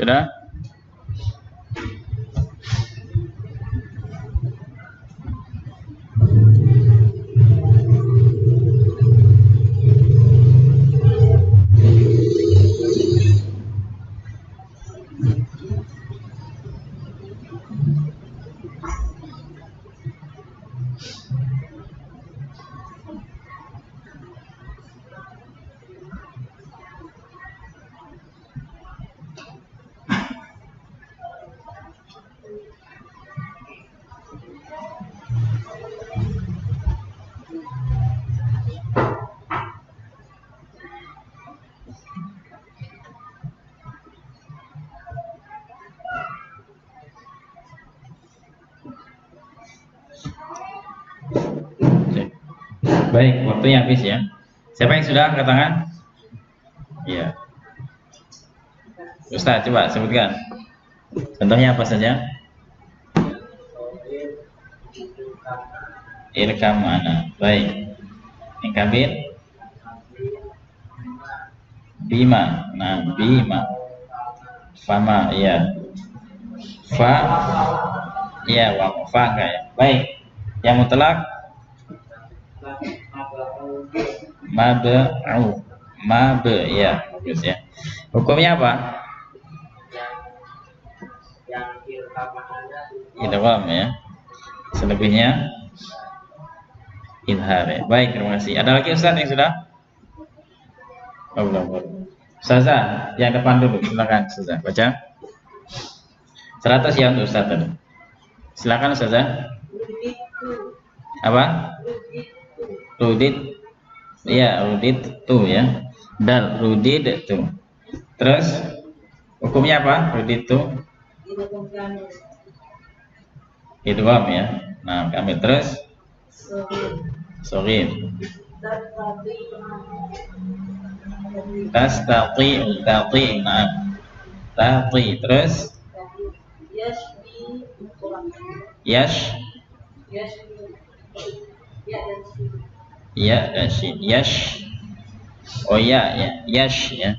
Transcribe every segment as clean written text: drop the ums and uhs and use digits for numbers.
Sudah? Baik, waktunya habis ya. Siapa yang sudah angkat tangan? Iya. Ustaz, coba sebutkan. Contohnya apa saja? Ilkam mana? Baik. Ingkabir? Bima. Nah, bima. Fama, iya. Fa. Iya, wa fa enggak ya? Baik. Yang mutlak? Mab'u. Mab, ya, bagus ya. Hukumnya apa? Idgham ya. Selebihnya idhar ya. Baik, terima kasih. Ada lagi Ustaz yang sudah? Oh, belum. Ustazah, yang depan dulu, silakan Ustazah, baca. 100 ya untuk Ustaz tadi. Silakan Ustazah. Apa? rudit, ya rudit tuh ya. Dal rudit tuh. Terus hukumnya apa? Rudit tuh idgham ya. Nah, kami terus shogir. Tastati, tati, nah, tati. Terus yash, ya dan shin, yash. Oh ya, ya, yash ya,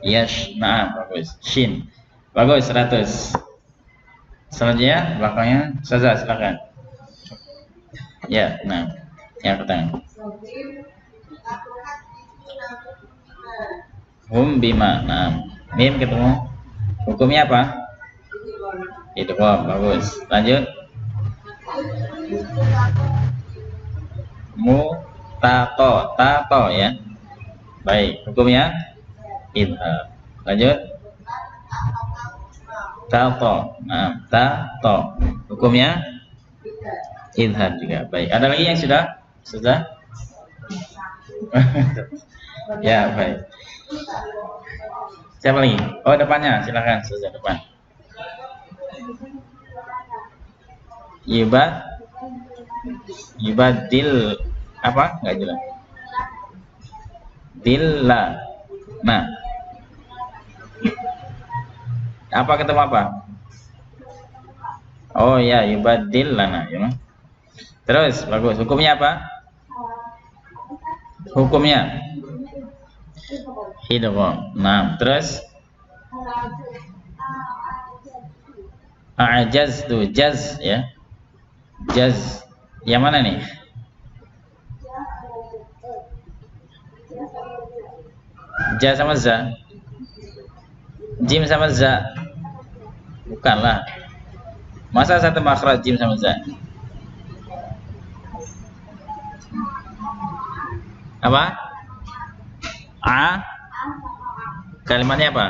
yash. Nah, bagus. Shin, bagus. 100. Selanjutnya belakangnya Saza, silakan. Ya, nah, yang pertama. Hum bima. Nah, mim ketemu. Hukumnya apa? Idgham, bagus. Lanjut. Tato, tato ya. Baik, hukumnya idgham. Lanjut. Tato. Nah, tato. Hukumnya idgham juga. Baik. Ada lagi yang sudah? Ya, baik. Siapa lagi? Oh, depannya, silakan sudah depan. Yubadil apa? Enggak jelas. Dilla. Nah. Apa ketemu apa? Oh ya, yubadil lana ya. Terus bagus. Hukumnya apa? Hukumnya idgham. Nah, terus a'jaz tuh, jaz ya. Jaz. Yang mana nih? Ja sama za. Jim sama za. Bukanlah. Masa satu makhraj jim sama za? Apa? A? Kalimatnya apa?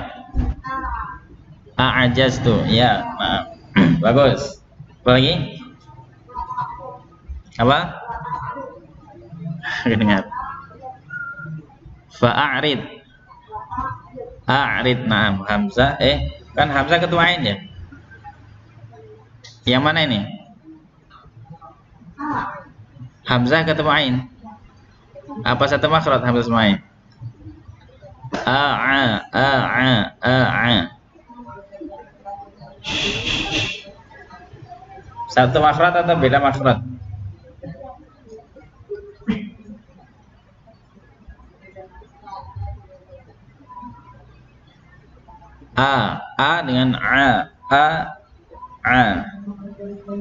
A'jaz tuh. Ya, maaf. Bagus. Apa lagi? Apa? Dengar. Fa'arid. A'rid. Nah, Hamzah. Kan Hamzah ketua ain ya? Yang mana ini? Hamzah ketemu ain. Apa satu makhraj Hamzah sama ain? A. Satu makhraj atau beda makhraj? A dengan A.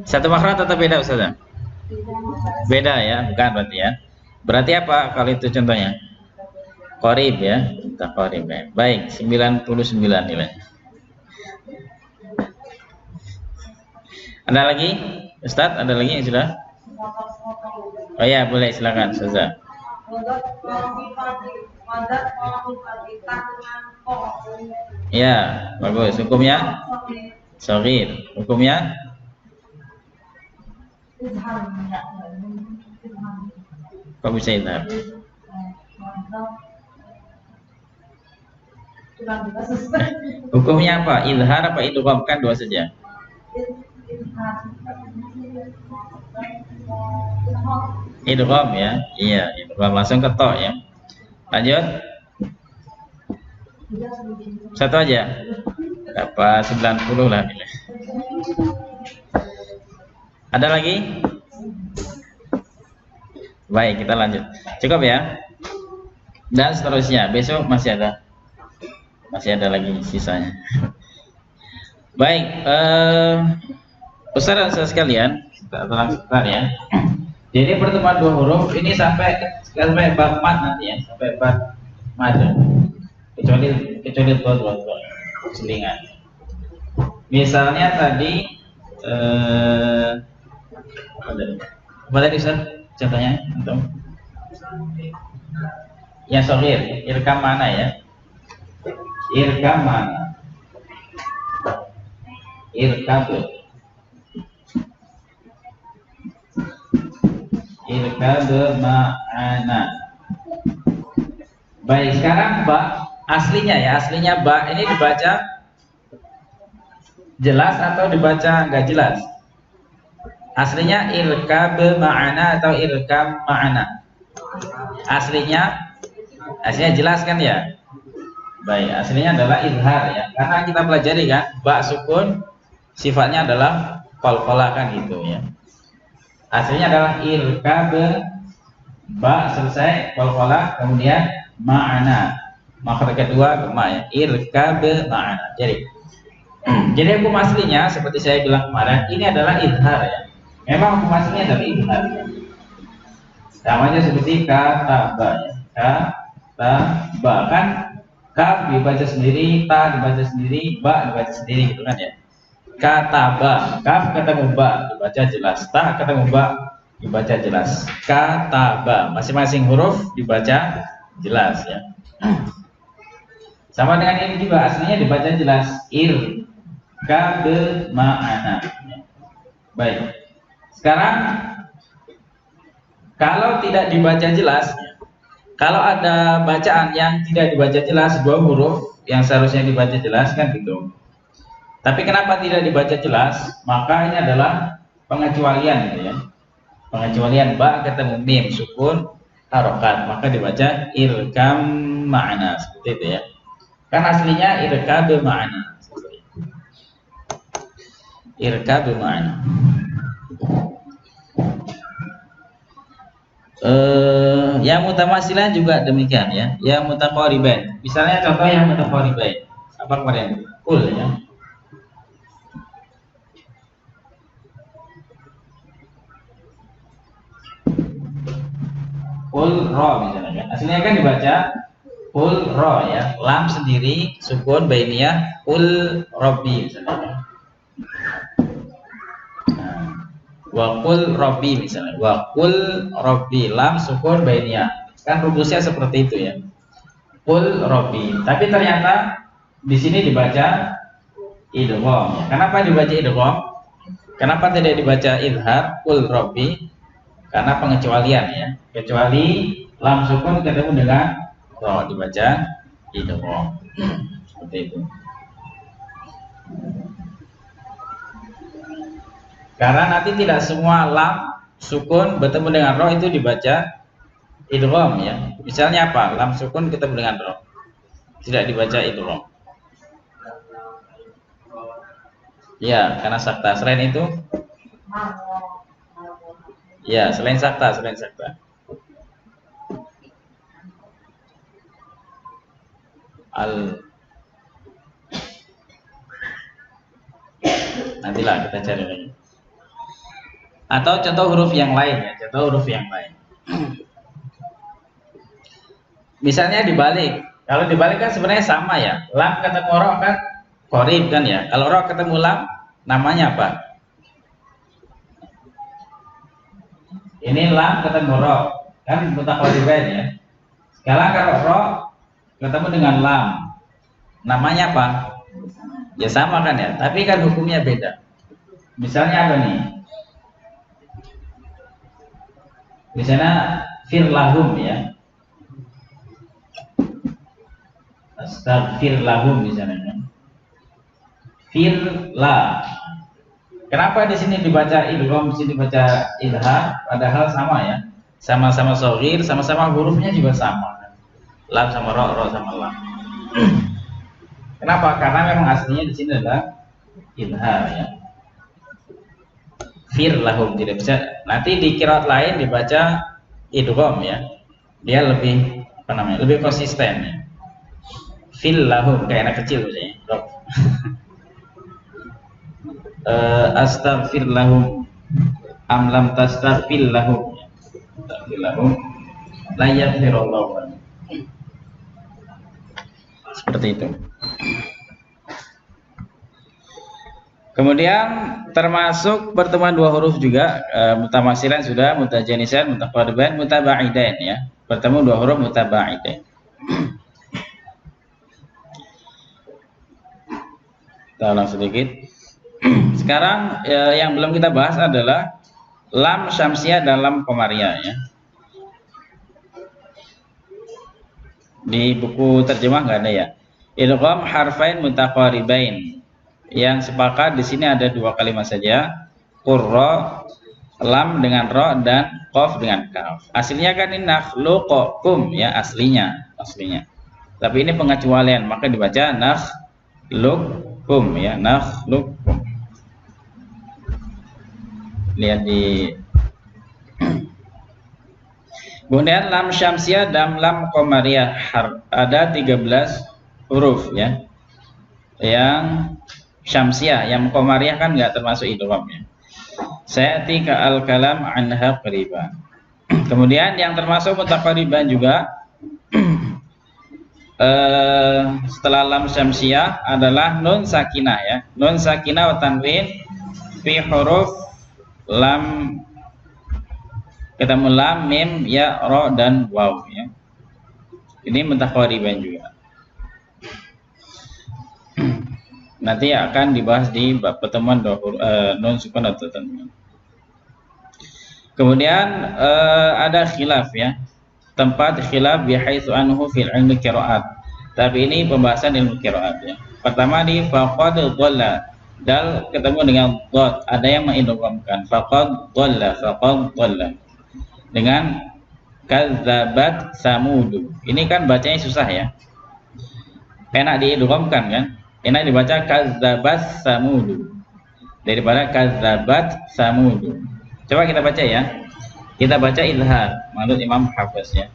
Satu makhraj atau beda Ustaz? Beda ya, bukan berarti ya. Berarti apa kalau itu contohnya? Qorib ya, kita qorib ya. Baik, 99 nilai. Ada lagi? Ustaz, ada lagi yang sudah? Oh ya, boleh silakan Ustaz. Ya, bagus. Hukumnya shogir. Hukumnya kok bisa idhar? Hukumnya apa? Idhar apa idgham? Kan dua saja. Idgham ya. Iya, idgham langsung ke to ya. Lanjut. Satu aja. Dapat 90 lah nilai. Ada lagi? Baik, kita lanjut. Cukup ya. Dan seterusnya. Besok masih ada. Masih ada lagi sisanya. Baik, Ustaz dan Ustaz sekalian, kita ulang sebentar ya. Jadi pertemuan dua huruf ini sampai bab mat nanti ya, sampai bab mad. Kecuali dua selingan. Misalnya tadi apa tadi Ustaz? Contohnya untuk yang shogir, irkam mana ya? Irkam mana? Irkab. irkab ma'ana. Baik, sekarang ba aslinya ya, aslinya ba ini dibaca jelas atau dibaca enggak jelas? Aslinya irkab ma'ana atau irkam ma'ana? Aslinya jelas kan ya? Baik, aslinya adalah izhar ya. Karena kita pelajari kan, ba sukun sifatnya adalah qalqalah kan gitu ya. Aslinya adalah irkab, ba selesai qalqalah, kemudian ma'ana. Makhraj kedua ke ma ya. Irkab ma'ana. Jadi hukum aslinya seperti saya bilang kemarin, ini adalah izhar ya. Memang hukum aslinya adalah izhar. Namanya seperti kataba ya. Kataba kan, kaf dibaca sendiri, ta dibaca sendiri, ba dibaca sendiri gitu kan ya. Kataba, kaf ketemu ba dibaca jelas, ta ketemu ba dibaca jelas. Kataba, masing-masing huruf dibaca jelas ya. Sama dengan ini juga, aslinya dibaca jelas, irkab ma'ana. Baik. Sekarang kalau tidak dibaca jelas, kalau ada bacaan yang tidak dibaca jelas, dua huruf yang seharusnya dibaca jelas kan gitu. Tapi kenapa tidak dibaca jelas? Maka ini adalah pengecualian gitu ya. Pengecualian ba ketemu mim sukun harokat, maka dibaca irkam ma'ana seperti itu ya. Kan aslinya irkab ma'ana. Irkab ma'ana. Yang mutamasilan juga demikian ya. Yang mutaqariban. Misalnya contoh yang mutaqariban. Apa kemarin? Kul ya. Kul ro misalnya kan. Aslinya kan dibaca kul ro ya. Lam sendiri sukun bainiyah kul robbi misalnya kan. Wakul Robbi misalnya, wakul Robbi lam sukun bainiyah, kan rumusnya seperti itu ya. Kul Robbi, tapi ternyata di sini dibaca idgham. Ya. Kenapa dibaca idgham? Kenapa tidak dibaca izhar kul Robbi? Karena pengecualian ya. Kecuali lam sukun ketemu dengan ro dibaca idgham. Seperti itu. Karena nanti tidak semua lam sukun bertemu dengan ro itu dibaca idgham ya. Misalnya apa? Lam sukun ketemu dengan ro, tidak dibaca idgham. Ya, karena sakta. Selain itu, ya selain sakta. Nantilah kita cari lagi. Atau contoh huruf yang lain ya, Misalnya dibalik. Kalau dibalik kan sebenarnya sama ya. Lam ketemu ro kan qorib kan ya. Kalau ro ketemu lam namanya apa? Ini lam ketemu ro kan mutaqariban ya. Sekarang kalau ro ketemu dengan lam namanya apa? Ya sama kan ya, tapi kan hukumnya beda. Misalnya apa nih? Misalnya firlahum ya, astagfirlahum misalnya. Firlah. Kenapa di sini dibaca idgham, di sini dibaca izhar, padahal sama ya, sama-sama shaghir, sama-sama hurufnya juga sama. Lam sama ro sama lam. Kenapa? Karena memang aslinya di sini adalah izhar ya. Firlahum tidak bisa. Nanti di qiraat lain dibaca idgham ya. Dia lebih lebih konsisten ya. Firlahum kayak anak kecil misalnya. Astaghfirlahum am lam tastaghfirlahum. Taghfirlahum la yaghfirullahu. Seperti itu. Kemudian termasuk pertemuan dua huruf juga mutamasilan sudah, mutajanisan, mutaqariban, mutabaidain ya. Bertemu dua huruf mutabaidain. Kita ulang sedikit. Sekarang yang belum kita bahas adalah lam syamsiah dan lam komariah ya. Di buku terjemah nggak ada ya. Idgham harfain mutaqaribain. Yang sepakat di sini ada dua kalimat saja. Qurra, lam dengan ro dan qaf dengan kaf. Aslinya kan ini nakhluqukum ya, aslinya. Tapi ini pengecualian, maka dibaca nakhluqukum ya, nakhluqukum. Lihat di kemudian lam syamsiah dan lam qamariyah ada 13 huruf ya. Yang syamsiah, yang qamariyah kan nggak termasuk idgham ya. Sayati ka al kalam anha qariban. Kemudian yang termasuk mutaqariban juga setelah lam syamsiah adalah nun sakinah ya. Nun sakinah wa tanwin fi huruf lam, ketemu lam, mim, ya, ro dan waw ya. Ini mutaqariban juga. Nanti akan dibahas di pertemuan nun sukun atau tanwin. Kemudian ada khilaf ya. Tempat khilaf bihaitsu anhu fil ilmi qiraat. Tapi ini pembahasan ilmu qiraat ya. Pertama di faqad dhalla, dal ketemu dengan dhad, ada yang mengidghamkan faqad dhalla dengan kadzabat samudu. Ini kan bacanya susah ya. Enak diidghamkan kan? Enak dibaca kadzabat samudu daripada kadzabat samudu. Coba kita baca ya. Kita baca izhar menurut Imam Hafiz ya.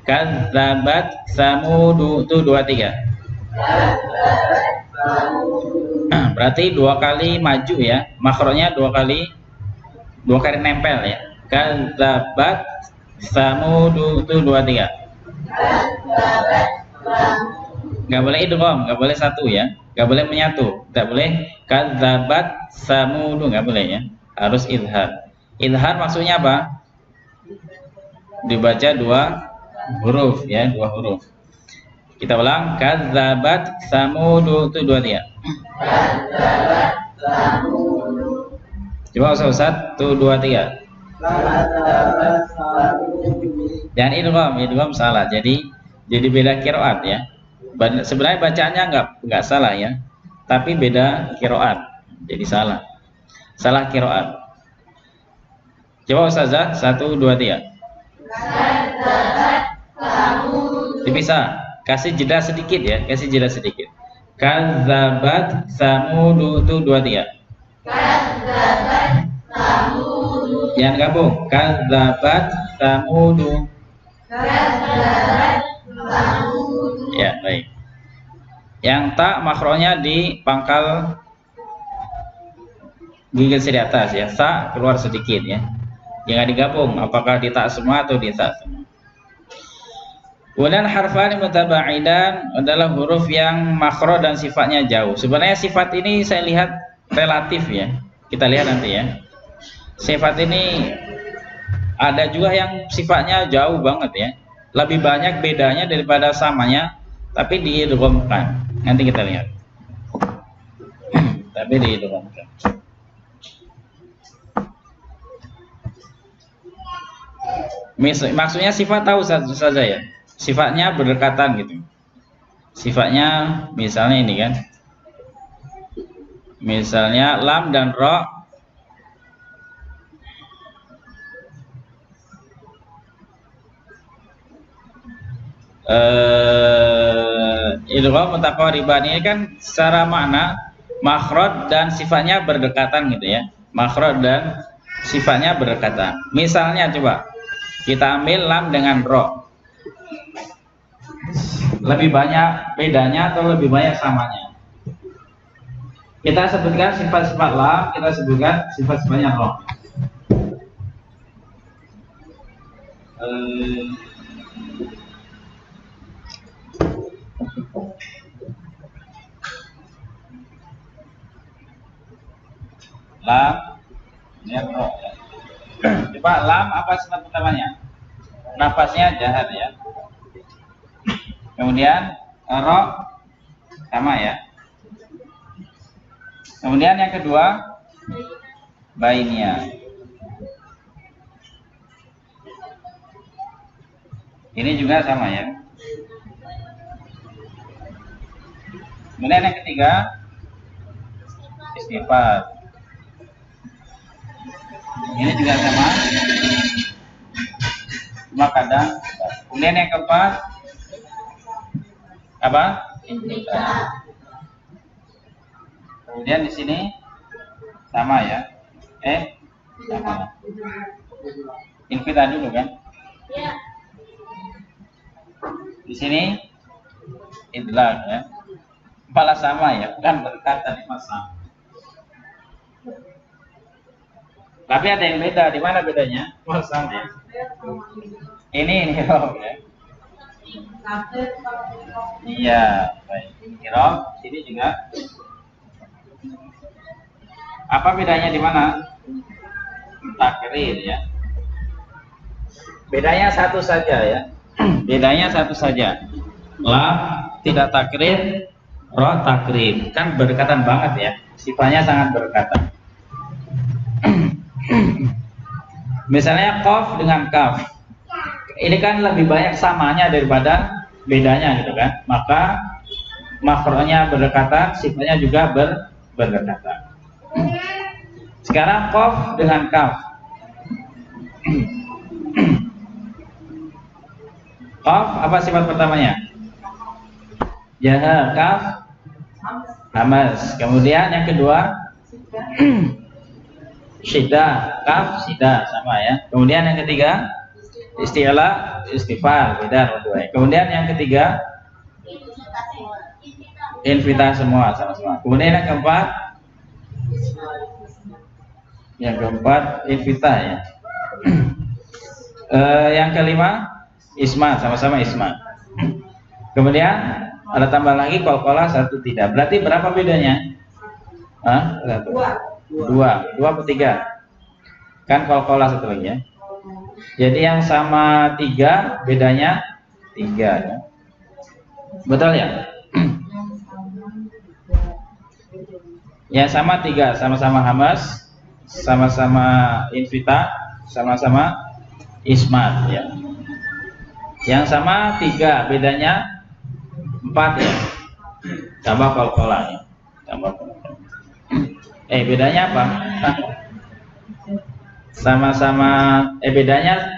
Kadzabat samudu itu 2 3. Berarti 2 kali maju ya. Makhrajnya 2 kali nempel ya. Kadzabat samudu itu 2 3. Nggak boleh idgham, nggak boleh satu ya. Nggak boleh menyatu. Nggak boleh kadzabat samudu, nggak boleh ya. Harus izhar. Izhar maksudnya apa? Dibaca 2 huruf ya, 2 huruf. Kita ulang, kadzabat samudu itu 2 3. Kadzabat samudu. Coba Ustaz, 1 2 3. Kadzabat samudu. Dan idgham salah. Jadi beda qiraat ya. Sebenarnya bacaannya enggak salah ya. Tapi beda qiraat. Jadi salah qiraat. Coba Ustazah 1 2 3. Dipisah, kasih jeda sedikit ya, Kadzabat samudu itu 2 3. Kadzabat samudu. Yang gabung, kadzabat samudu. Kadzabat samudu. Ya, baik. Yang tak makronya di pangkal gigi di atas ya, sa keluar sedikit ya. Jangan digabung, apakah di tak semua atau di tak semua. Kemudian harfan mutabaidan adalah huruf yang makro dan sifatnya jauh. Sebenarnya sifat ini saya lihat relatif ya. Kita lihat nanti ya. Sifat ini ada juga yang sifatnya jauh banget ya. Lebih banyak bedanya daripada samanya, tapi diidghamkan. Nanti kita lihat. Tapi diidghamkan. Maksudnya sifat tahu saja ya. Sifatnya berdekatan gitu. Sifatnya misalnya ini kan. Misalnya lam dan ro idgham mutaqariban ini kan secara makna makhraj dan sifatnya berdekatan gitu ya. Makhraj dan sifatnya berdekatan. Misalnya coba kita ambil lam dengan ro. Lebih banyak bedanya atau lebih banyak samanya? Kita sebutkan sifat-sifat lam, kita sebutkan sifat-sifatnya ro. Lam, ya ro. Coba lam apa sifat utamanya? Nafasnya jahat ya. Kemudian ro sama ya. Kemudian yang kedua bainia. Ini juga sama ya. Kemudian yang ketiga istighfar. Ini juga sama. Cuma kadang. Kemudian yang keempat apa? Kemudian di sini sama ya. Sama. Infita dulu kan? Di sini idlaq ya. Kepala sama ya, bukan berkata sama. Tapi ada yang beda. Di mana bedanya? Sama ya. Ini hirob ya. Iya, baik. Hirob, sini juga. Apa bedanya di mana? Takrir ya. Bedanya satu saja ya. Bedanya satu saja. Lam tidak takrir, ro takrir. Kan berdekatan banget ya. Sifatnya sangat berdekatan. Misalnya qaf dengan kaf. Ini kan lebih banyak samanya daripada bedanya gitu kan. Maka makronya berdekatan, sifatnya juga berdekatan. Sekarang qaf dengan kaf. Qaf apa sifat pertamanya? Jahar, kaf hamaz. Kemudian yang kedua syiddah, kaf syiddah sama ya. Kemudian yang ketiga isti'la, istighfar, beda dua. Kemudian yang ketiga infitah semua sama-sama. Kemudian yang keempat infitah ya. Yang kelima ismat, sama-sama ismat. Kemudian ada tambah lagi qalqalah satu tidak. Berarti berapa bedanya? Dua atau tiga? Kan qalqalah satu lagi ya. Jadi yang sama tiga, bedanya tiga ya. Betul ya? Yang sama tiga, sama-sama hamas, sama-sama infitah, sama-sama ismat ya. Yang sama tiga, bedanya empat ya. Tambah qalqalah ya. Tambah qalqalah. Bedanya apa? Sama-sama bedanya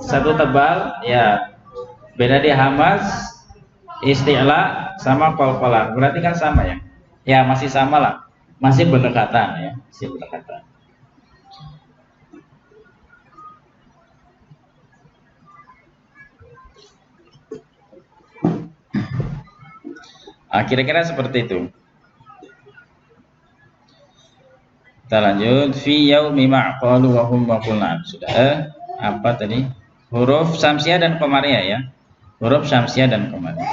satu tebal ya. Beda di hamas, isti'la sama qalqalah. Berarti kan sama ya. Ya masih sama lah. Masih berdekatan ya, masih berdekatan. Kira-kira seperti itu. Kita lanjut. Fi yaumi ma'qalu wa hum maqulun. Sudah. Apa tadi? Huruf syamsiah dan qamariyah ya. Huruf syamsiah dan qamariyah.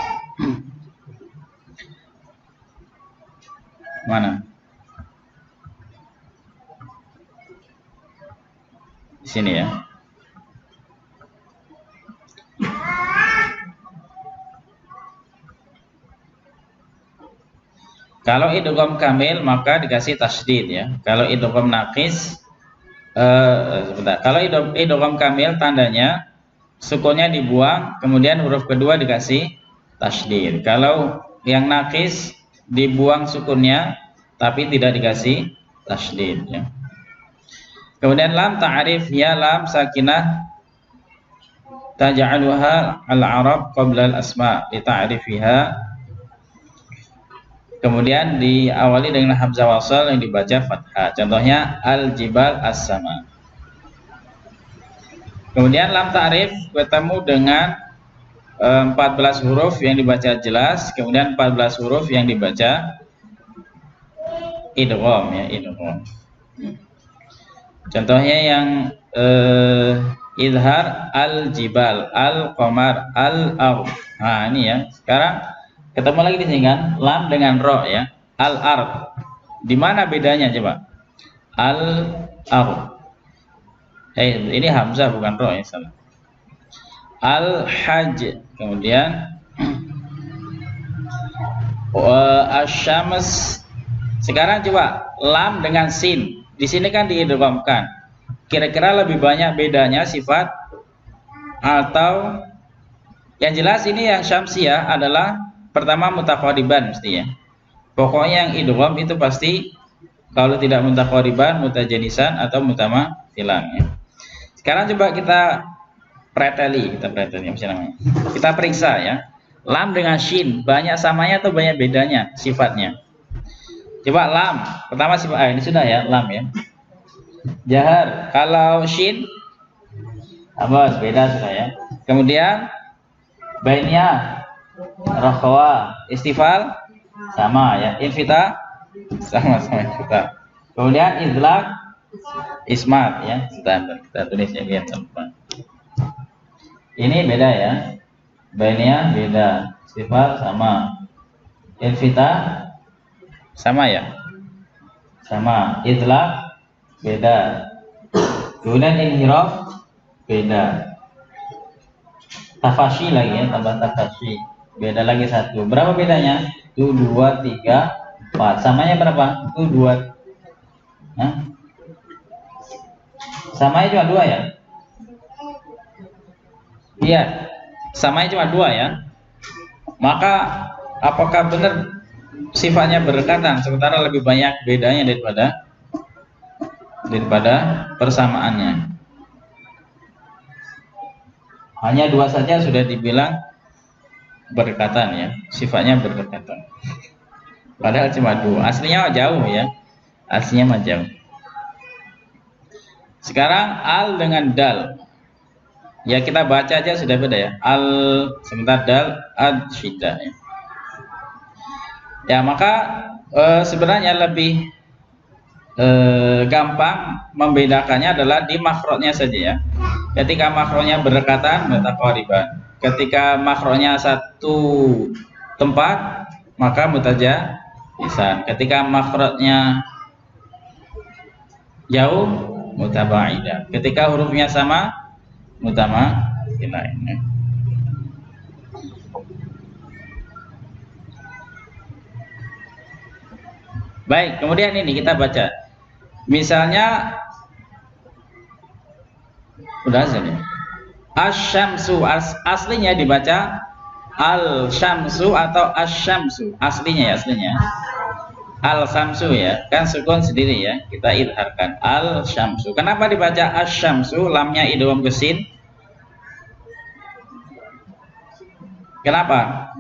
Mana? Di sini ya. Kalau idgham kamil maka dikasih tasydid ya. Kalau idgham naqis sebentar. Kalau idgham kamil tandanya sukunnya dibuang, kemudian huruf kedua dikasih tasydid. Kalau yang naqis dibuang sukunnya tapi tidak dikasih tasydid ya. Kemudian lam ta'rif ya lam sakinah taj'aluha al-arab qabla al-asma li ta'rifiha. Kemudian diawali dengan hamzah wasal yang dibaca fathah. Contohnya al-jibal as-sama. Kemudian lam ta'rif bertemu dengan 14 huruf yang dibaca jelas, kemudian 14 huruf yang dibaca idgham ya, idgham. Contohnya yang izhar al-jibal, al-qamar, al-ardh. Nah, ini ya. Sekarang ketemu lagi di sini kan, lam dengan ro ya, al-ard. Di mana bedanya coba? Al-ard. Ini hamzah bukan ro ya, salah. Al-hajj. Kemudian asyams. Sekarang coba lam dengan sin. Di sini kan diidghamkan. Kira-kira lebih banyak bedanya sifat atau Yang jelas ini yang syamsiyah adalah pertama mutaqariban mesti ya. Pokoknya yang idgham itu pasti kalau tidak mutaqariban, mutajanisan atau mutamathilan ya. Sekarang coba kita preteli apa namanya? Kita periksa ya. Lam dengan shin banyak samanya atau banyak bedanya sifatnya? Coba lam, pertama sifat ini sudah ya, lam ya. Jahar, kalau shin apa beda sudah ya. Kemudian bainiyah, rakhwa, istifal sama ya, infita sama-sama infita. Kemudian idlaq, ismat ya, kita tulis ya biar teman. Ini beda ya, bainiyah beda, istifal sama, infita sama ya, sama, idlaq beda, kemudian inhiraf beda. Tafashi lagi ya, tambah tafashi beda lagi satu. Berapa bedanya? Itu 2, 3, 4. Samanya berapa? Itu 2. Nah, samanya cuma 2 ya? Iya, samanya cuma 2 ya. Maka apakah benar sifatnya berdekatan sementara lebih banyak bedanya daripada persamaannya? Hanya 2 saja sudah dibilang berdekatan ya, sifatnya berdekatan. Padahal cuma 2. Aslinya jauh ya. Aslinya mah jauh. Sekarang al dengan dal. Ya kita baca aja sudah beda ya. Al sebentar dal ad syiddah ya. Ya maka sebenarnya lebih gampang membedakannya adalah di makhrajnya saja ya. Ketika makhrajnya berdekatan mutaqariban. Ketika makhrajnya satu tempat maka mutajanisan. Ketika makhrajnya jauh mutabaidah. Ketika hurufnya sama mutamathilain. Baik, kemudian ini kita baca. Misalnya udah saja. Asy-syamsu aslinya dibaca al-syamsu atau asy-syamsu. Aslinya al-syamsu ya. Kan sukun sendiri ya. Kita idharkan al-syamsu. Kenapa dibaca asy-syamsu? Lamnya idgham ke sin. Kenapa?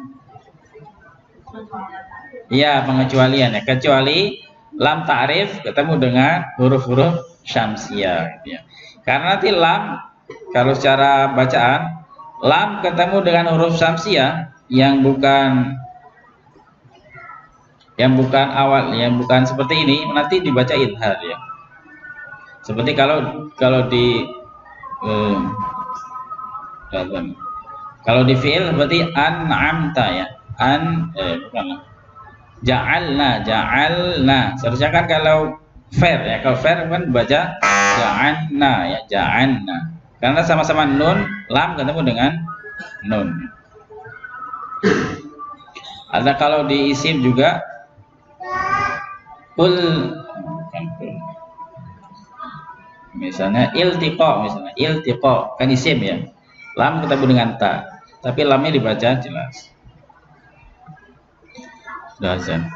Iya, pengecualian ya. Kecuali lam ta'rif ketemu dengan huruf-huruf syamsiyah gitu ya. Karena nanti lam kalau secara bacaan lam ketemu dengan huruf syamsiyah yang bukan awal, yang bukan seperti ini nanti dibaca idhar ya. Seperti kalau di fi'il berarti an'amta ya. Bukan. Ja'alna. Seharusnya kan kalau fair ya, kalau fair kan baca ja'alna ya, ja'alna. Karena sama-sama nun, lam ketemu dengan nun. Ada kalau di isim juga misalnya iltiqa kan isim ya. Lam ketemu dengan ta, tapi lamnya dibaca jelas. Azan.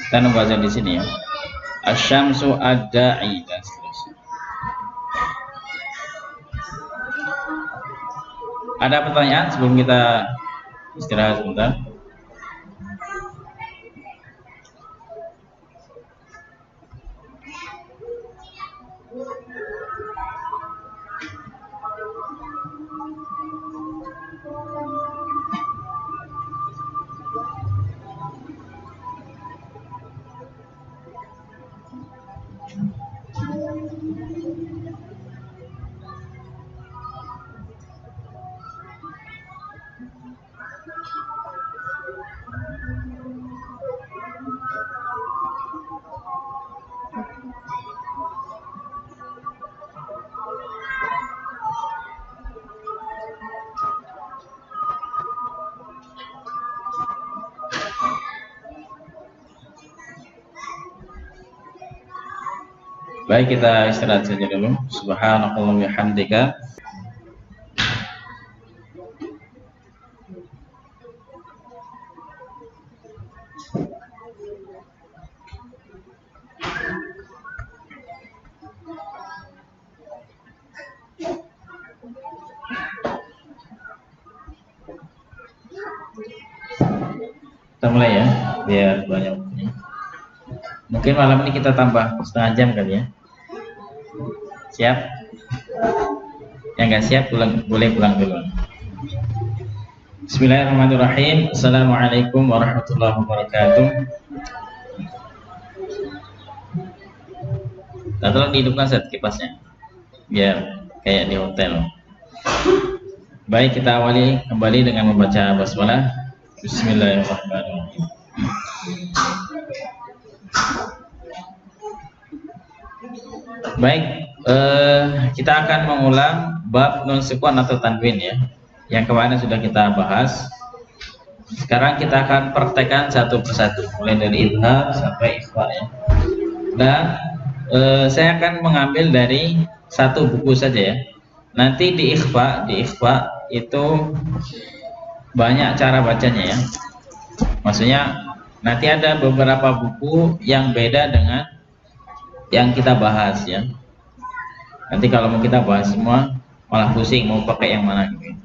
Kita nunggu azan di sini ya. Asy-syamsu ad-da'i dan seterusnya. Ada pertanyaan sebelum kita istirahat sebentar? Baik, kita istirahat saja dulu. Subhanakallahumma wa bihamdika. Kita mulai ya, biar banyak waktunya. Mungkin malam ini kita tambah setengah jam kali ya. Siap? Yang nggak siap boleh pulang dulu. Bismillahirrahmanirrahim. Assalamualaikum warahmatullahi wabarakatuh. Nah, tolong dihidupkan set kipasnya, biar kayak di hotel. Baik, kita awali kembali dengan membaca basmalah. Bismillahirrahmanirrahim. Baik, kita akan mengulang bab nun sukun atau tanwin ya, yang kemarin sudah kita bahas. Sekarang kita akan praktekkan satu persatu, mulai dari idhar sampai ikhfa ya. Dan saya akan mengambil dari satu buku saja ya. Nanti di ikhfa itu banyak cara bacanya ya. Maksudnya nanti ada beberapa buku yang beda dengan yang kita bahas ya. Nanti kalau mau kita bahas semua malah pusing mau pakai yang mana gitu.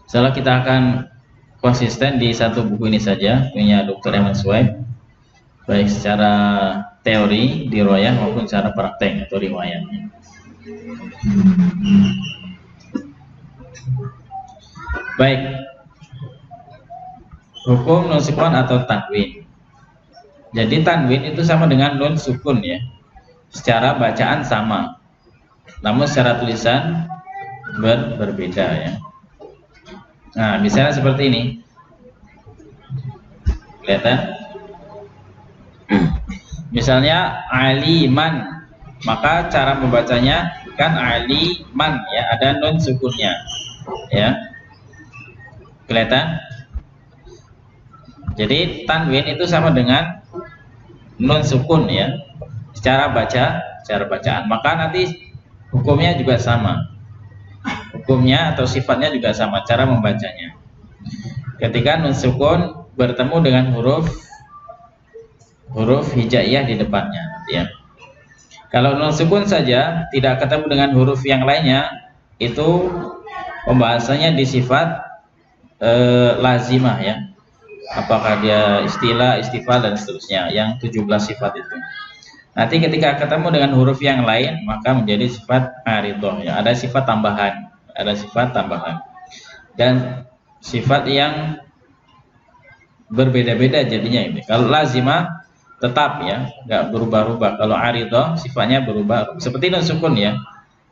Setelah kita akan konsisten di satu buku ini saja, punya Dr. Ahmad Suhaib, baik secara teori di riwayah maupun secara praktek atau riwayatnya. Baik, hukum nun sukun atau tanwin. Jadi tanwin itu sama dengan nun sukun ya. Secara bacaan sama, namun secara tulisan berbeda ya. Nah, misalnya seperti ini. Kelihatan? Misalnya aliman, maka cara membacanya kan aliman ya, ada nun sukunnya ya. Kelihatan? Jadi tanwin itu sama dengan nun sukun ya, secara bacaan. Maka nanti hukumnya juga sama. Hukumnya atau sifatnya juga sama, cara membacanya. Ketika nun sukun bertemu dengan huruf hijaiyah di depannya ya. Kalau nun sukun saja tidak ketemu dengan huruf yang lainnya, itu pembahasannya di sifat lazimah ya. Apakah dia istilah, istifal dan seterusnya, yang 17 sifat itu. Nanti ketika ketemu dengan huruf yang lain maka menjadi sifat aridhah ya. Ada sifat tambahan. Dan sifat yang berbeda-beda jadinya ini. Kalau lazimah tetap ya, nggak berubah-ubah. Kalau aridhah sifatnya berubah. Seperti nun sukun ya.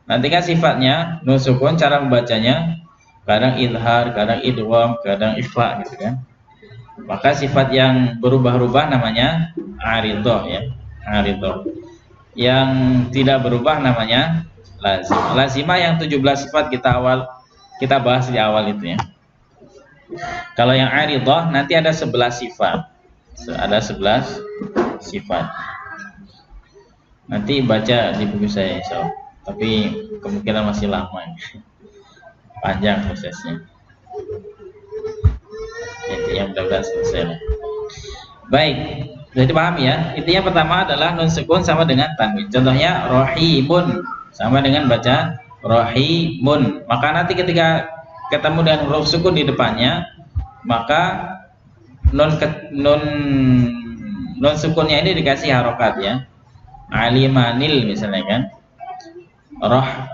Nanti kan sifatnya nun sukun, cara membacanya kadang idhar, kadang idgham, kadang ikhfa gitu kan. Maka sifat yang berubah-ubah namanya aridhah ya, aridhah. Yang tidak berubah namanya lazimah. Lazimah yang 17 sifat kita bahas di awal itu ya. Kalau yang aridhah nanti ada 11 sifat. Ada 11 sifat. Nanti baca di buku saya insyaallah. Tapi kemungkinan masih lama ya. Panjang prosesnya. Intinya mudah-mudahan selesai. Baik, jadi paham ya. Intinya pertama adalah nun sukun sama dengan tanwin. Contohnya rahimun sama dengan baca rahimun. Maka nanti ketika ketemu dengan huruf sukun di depannya, maka nun sukunnya ini dikasih harokat ya. Alimanil misalnya kan.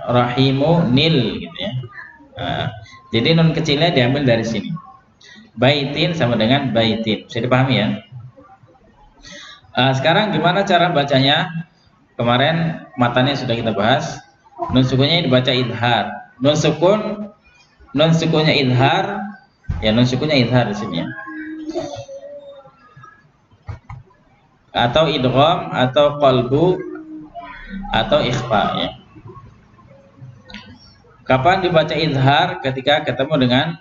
Rahimu nil gitu ya. Nah, jadi nun kecilnya diambil dari sini. Baitin sama dengan baitin. Bisa dipahami ya? Sekarang gimana cara bacanya? Kemarin matanya sudah kita bahas. Nun sukunnya dibaca idhar. Nun sukunnya idhar. Ya, nun sukunnya idhar di sini ya. Atau idgham atau qalbu atau ikhfa ya. Kapan dibaca idhar? Ketika ketemu dengan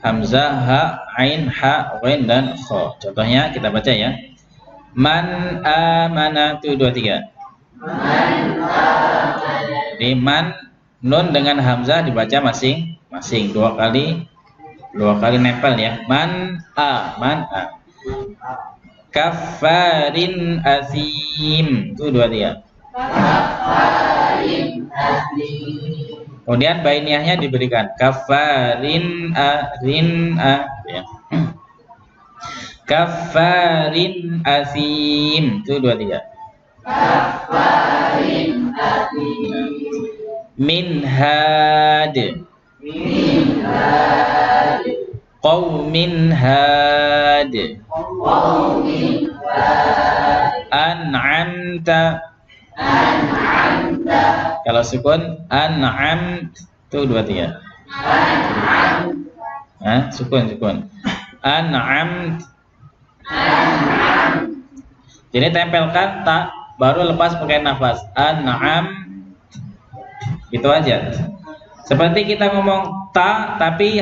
hamzah, ha, ain, ha, ghain dan kha. Contohnya kita baca ya. Man amana itu 2 3. Di man nun dengan hamzah dibaca masing-masing 2 kali nempel ya. Man a. Kafarin azim itu 2 3. Kemudian bainiyahnya diberikan kafarin rin ya. Kafarin azim itu 2 3. Kafarin azim. Minhad. Qaumin had. An'amta. Kalau sukun an'am itu 2 3. Sukun. An'am. Jadi tempelkan tak, baru lepas pakai nafas. An'am. Gitu aja. Seperti kita ngomong ta tapi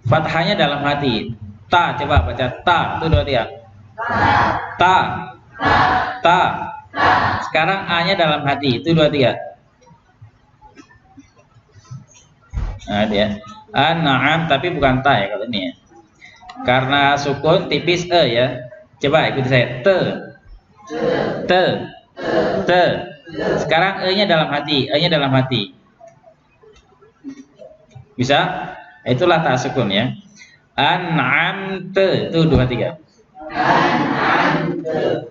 fathahnya dalam hati. Ta, coba baca ta itu 2 3. Ta. Sekarang a-nya dalam hati itu 2 3. Nah dia an'am tapi bukan ta ya kalau ini ya. Karena sukun tipis ya. Coba ikuti saya. Te. Sekarang e-nya dalam hati. Bisa? Itulah ta sukun ya. An'amte itu 2 3.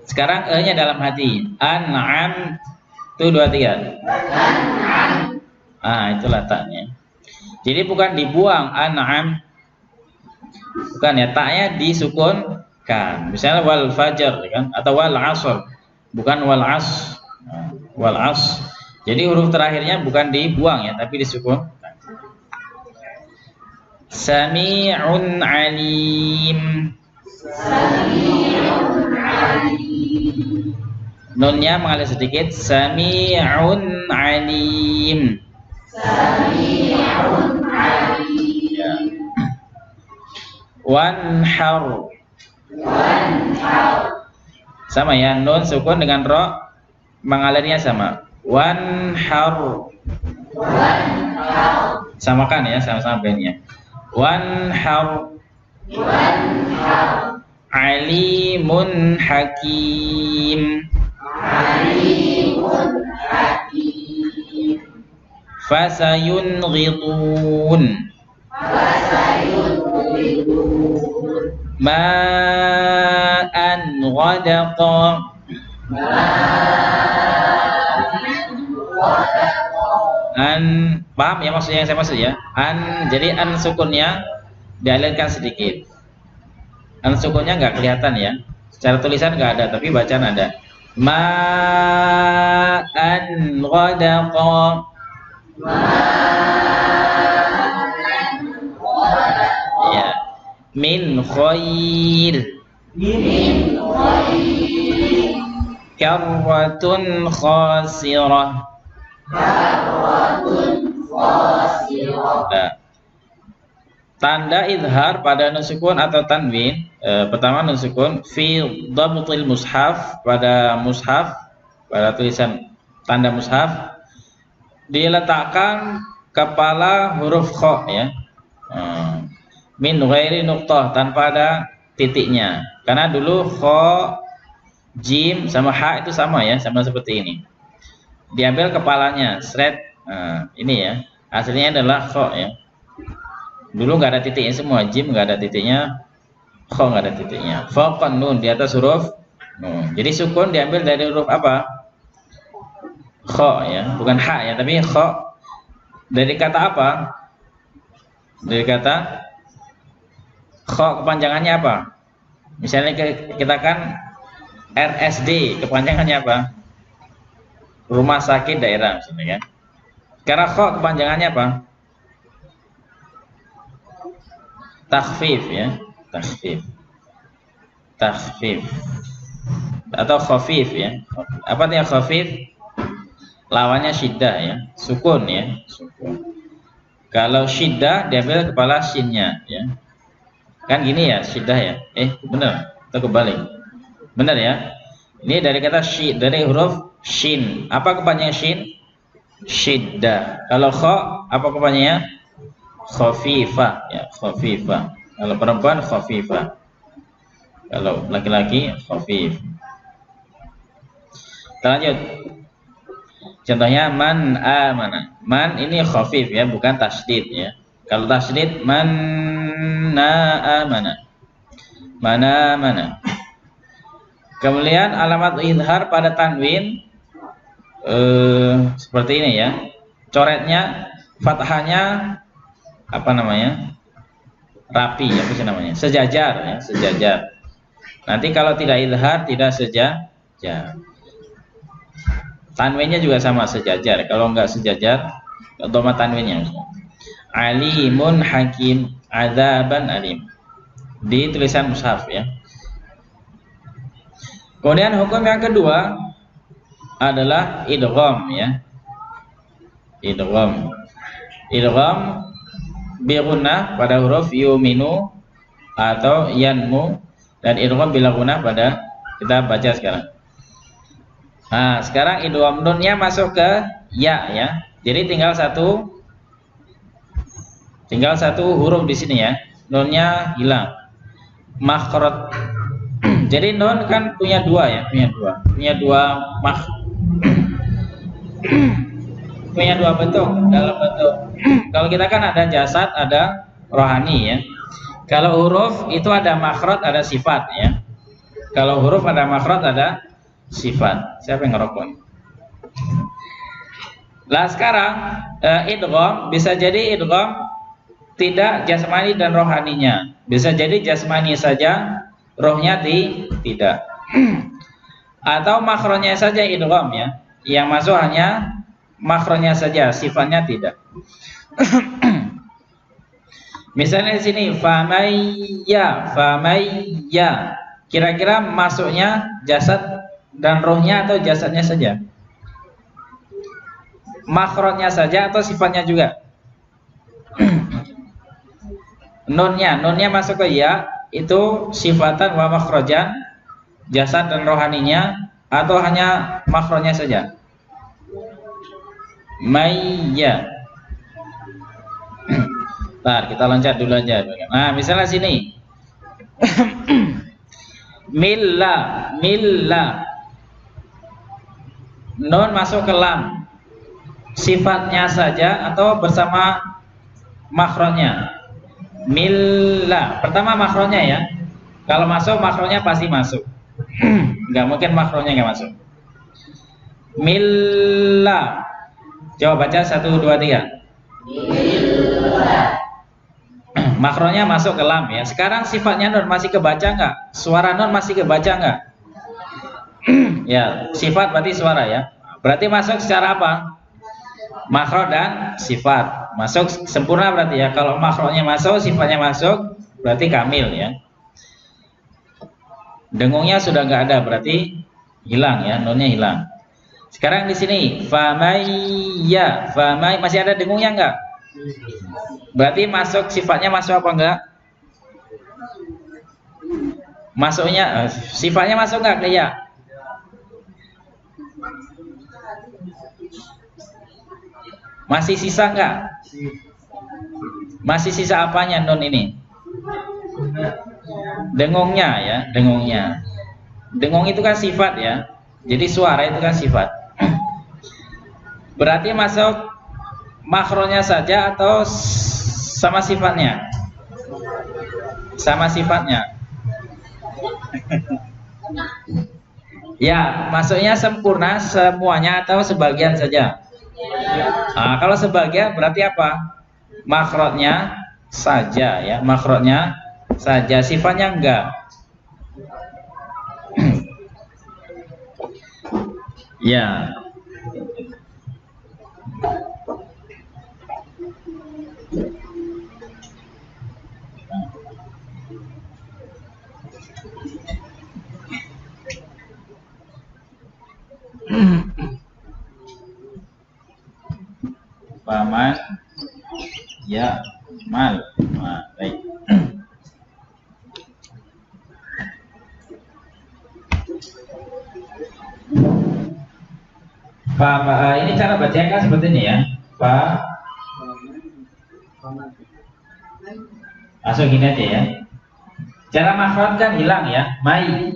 Sekarang e-nya dalam hati. An'am itu 2 3. Itulah ta-nya. Jadi bukan dibuang an'am. Bukan ya, ta-nya disukunkan. Misalnya wal fajar kan atau wal asr. Bukan wal as. Wal as. Jadi huruf terakhirnya bukan dibuang ya, tapi disukun. Sami'un alim. Nunnya mengalir sedikit. Sami'un alim. Ya. Wanhar. Sama ya, nun sukun dengan ro mengalirnya sama. Wanhar. Samakan ya, sama-sama bainnya. Wanhar. Alimun hakim. Fasayunghidun. Ma'an ghadaqa. Paham ya maksudnya yang saya maksud ya? Jadi an sukunnya dialirkan sedikit. An sukunnya nggak kelihatan ya. Secara tulisan nggak ada, tapi bacaan ada. Ma'an ghadaqa. Ya. Min khair. Karratun khasirah. Nah, tanda izhar pada nun sukun atau tanwin, pertama nun sukun fi dhabtil mushaf, pada mushaf, pada tulisan tanda mushaf diletakkan kepala huruf kha ya. Min ghairi nuqtah, tanpa ada titiknya. Karena dulu kha, jim sama ha itu sama ya, sama seperti ini. Diambil kepalanya, seret. Ini ya, hasilnya adalah kha ya. Dulu nggak ada titiknya semua, jim nggak ada titiknya, kha nggak ada titiknya. Faqan nun, di atas huruf nun. Jadi sukun diambil dari huruf apa? Kha ya, bukan ha ya, tapi kha. Dari kata apa? Dari kata kha, kepanjangannya apa? Misalnya kita kan RSD, kepanjangannya apa? Rumah sakit daerah misalnya kan. Karena kha kepanjangannya apa? Takhfif ya, takhfif atau khafif ya. Apa artinya khafif? Lawannya syiddah ya, sukun ya, sukun. Kalau syiddah diambil kepala shinnya ya. Kan gini ya, syiddah ya. Benar atau kebalik? Benar ya? Ini dari kata shin, dari huruf shin. Apa kepanjangan shin? Shiddah. Kalau kha, apa kepanjangannya? Khafifah ya, khafifah. Kalau perempuan khafifah. Kalau laki-laki khafif. Kita lanjut. Contohnya man amana. Man ini khafif ya, bukan tasydid ya. Kalau tasydid man amana. Mana mana. Kemudian alamat izhar pada tanwin seperti ini ya. Coretnya fathahnya apa namanya? Rapi, apa sih namanya? Sejajar ya, sejajar. Nanti kalau tidak izhar tidak sejajar. Tanwinnya juga sama sejajar. Kalau enggak sejajar, dhamma tanwinnya. Alimun hakim, adzaban alim. Di tulisan mushaf ya. Kemudian hukum yang kedua adalah idgham ya. Idgham. Idgham bi gunnah pada huruf yuminu atau yanmu, dan idgham bila gunnah pada, kita baca sekarang. Nah, sekarang idgham nunnya masuk ke ya ya. Jadi tinggal satu huruf di sini ya. Nunnya hilang. Makhraj. Jadi nun kan punya dua ya, punya dua punya dua bentuk dalam bentuk. Kalau kita kan ada jasad, ada rohani ya. Kalau huruf itu ada makhraj, ada sifat ya. Kalau huruf ada makhraj, ada sifat. Siapa yang ngerokok? Lah sekarang idgham bisa jadi idgham tidak jasmani dan rohaninya. Bisa jadi jasmani saja, rohnya tidak. Atau makhrajnya saja idgham ya. Yang masuk hanya makhrajnya saja, sifatnya tidak. Misalnya di sini famayya. Kira-kira masuknya jasad dan rohnya atau jasadnya saja? Makhrajnya saja atau sifatnya juga? Nunnya masuk ke ya, itu sifatan wa makhrajan, jasad dan rohaninya, atau hanya makhrajnya saja? Mayya. Bentar, kita loncat dulu aja. Nah, misalnya sini. Milla. Nun masuk ke lam. Sifatnya saja atau bersama makhrajnya? Milla. Pertama makhrajnya ya. Kalau masuk makhrajnya pasti masuk. Enggak mungkin makhrajnya enggak masuk. Milla. Coba baca 1 2 3. Milla. Makhrajnya masuk ke lam ya. Sekarang sifatnya nun masih kebaca enggak? Suara nun masih kebaca enggak? Ya, sifat berarti suara ya. Berarti masuk secara apa? Makhraj dan sifat. Masuk sempurna berarti ya. Kalau makhrajnya masuk, sifatnya masuk, berarti kamil ya. Dengungnya sudah enggak ada, berarti hilang ya, nunnya hilang. Sekarang di sini famayya, masih ada dengungnya enggak? Berarti masuk, sifatnya masuk apa enggak? Masuknya sifatnya masuk enggak ke ya? Masih sisa enggak? Masih sisa apanya nun ini? Dengungnya ya, dengungnya. Dengung itu kan sifat ya. Jadi suara itu kan sifat. Berarti masuk makhrajnya saja atau sama sifatnya? Sama sifatnya. Ya, masuknya sempurna semuanya atau sebagian saja? Nah, kalau sebagian berarti apa? Makhrajnya saja ya, makhrajnya saja, sifatnya enggak. Ya. Paman ya mal. Nah, baik. Ini cara bacanya kan seperti ini ya. Masuk gini aja ya. Cara makhraj kan hilang ya. Mai.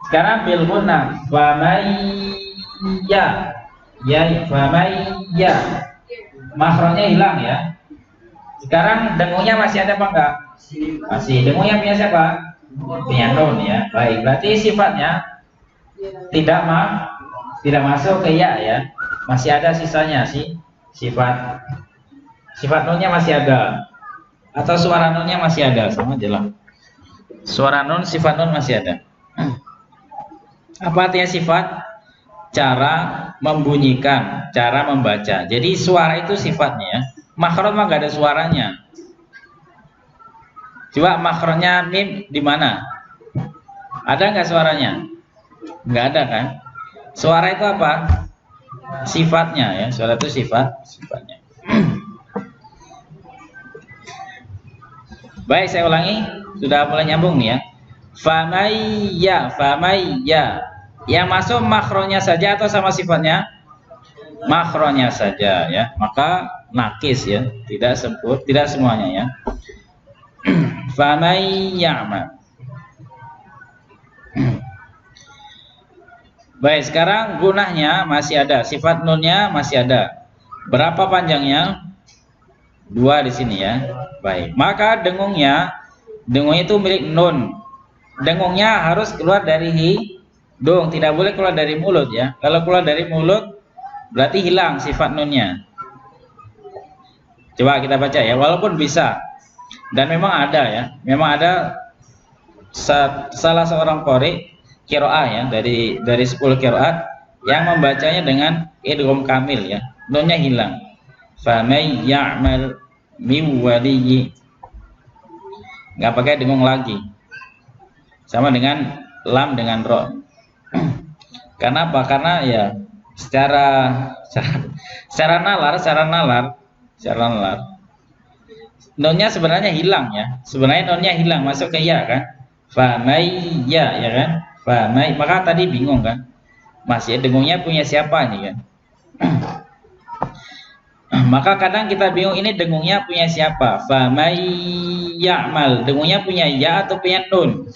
Sekarang bil gunnah. Fa mai ya. Ya, fa mai ya. Makhrajnya hilang ya. Sekarang dengungnya masih ada apa enggak? Masih. Dengungnya punya siapa? Punya nun ya. Baik, berarti sifatnya tidak masuk ke ya. Masih ada sisanya sih. Sifat nunnya masih ada. Atau suara nunnya masih ada, sama aja lah. Suara nun, sifat nun masih ada. Apa artinya sifat? Cara membunyikan, cara membaca. Jadi suara itu sifatnya. Makhraj mah gak ada suaranya. Coba makhrajnya mim di mana? Ada nggak suaranya? Nggak ada kan? Suara itu apa? Sifatnya ya. Suara itu sifatnya. Baik, saya ulangi. Sudah mulai nyambung nih ya. Famayya. Yang masuk makhrajnya saja atau sama sifatnya? Makhrajnya saja ya. Maka nakis ya, tidak semuanya ya. Famayya. Baik, sekarang gunahnya masih ada, sifat nunnya masih ada. Berapa panjangnya? 2 di sini ya. Baik, maka dengungnya itu milik nun. Dengungnya harus keluar dari hidung, tidak boleh keluar dari mulut ya. Kalau keluar dari mulut berarti hilang sifat nunnya. Coba kita baca ya, walaupun bisa. Dan memang ada ya, memang ada salah seorang qari qiraah ya, dari 10 qiraat yang membacanya dengan idgham kamil ya. Nunnya hilang. Fa may ya'mal min waliyyi. Enggak pakai dengung lagi. Sama dengan lam dengan ro. Karena apa? Karena ya secara nalar nunnya sebenarnya hilang ya. Sebenarnya nunnya hilang, masuk ke ya kan? Fa may ya kan? Fa may, maka tadi bingung kan? Masih dengungnya punya siapa nih kan? Maka kadang kita bingung ini dengungnya punya siapa? Fa may ya'mal, dengungnya punya ya atau punya nun?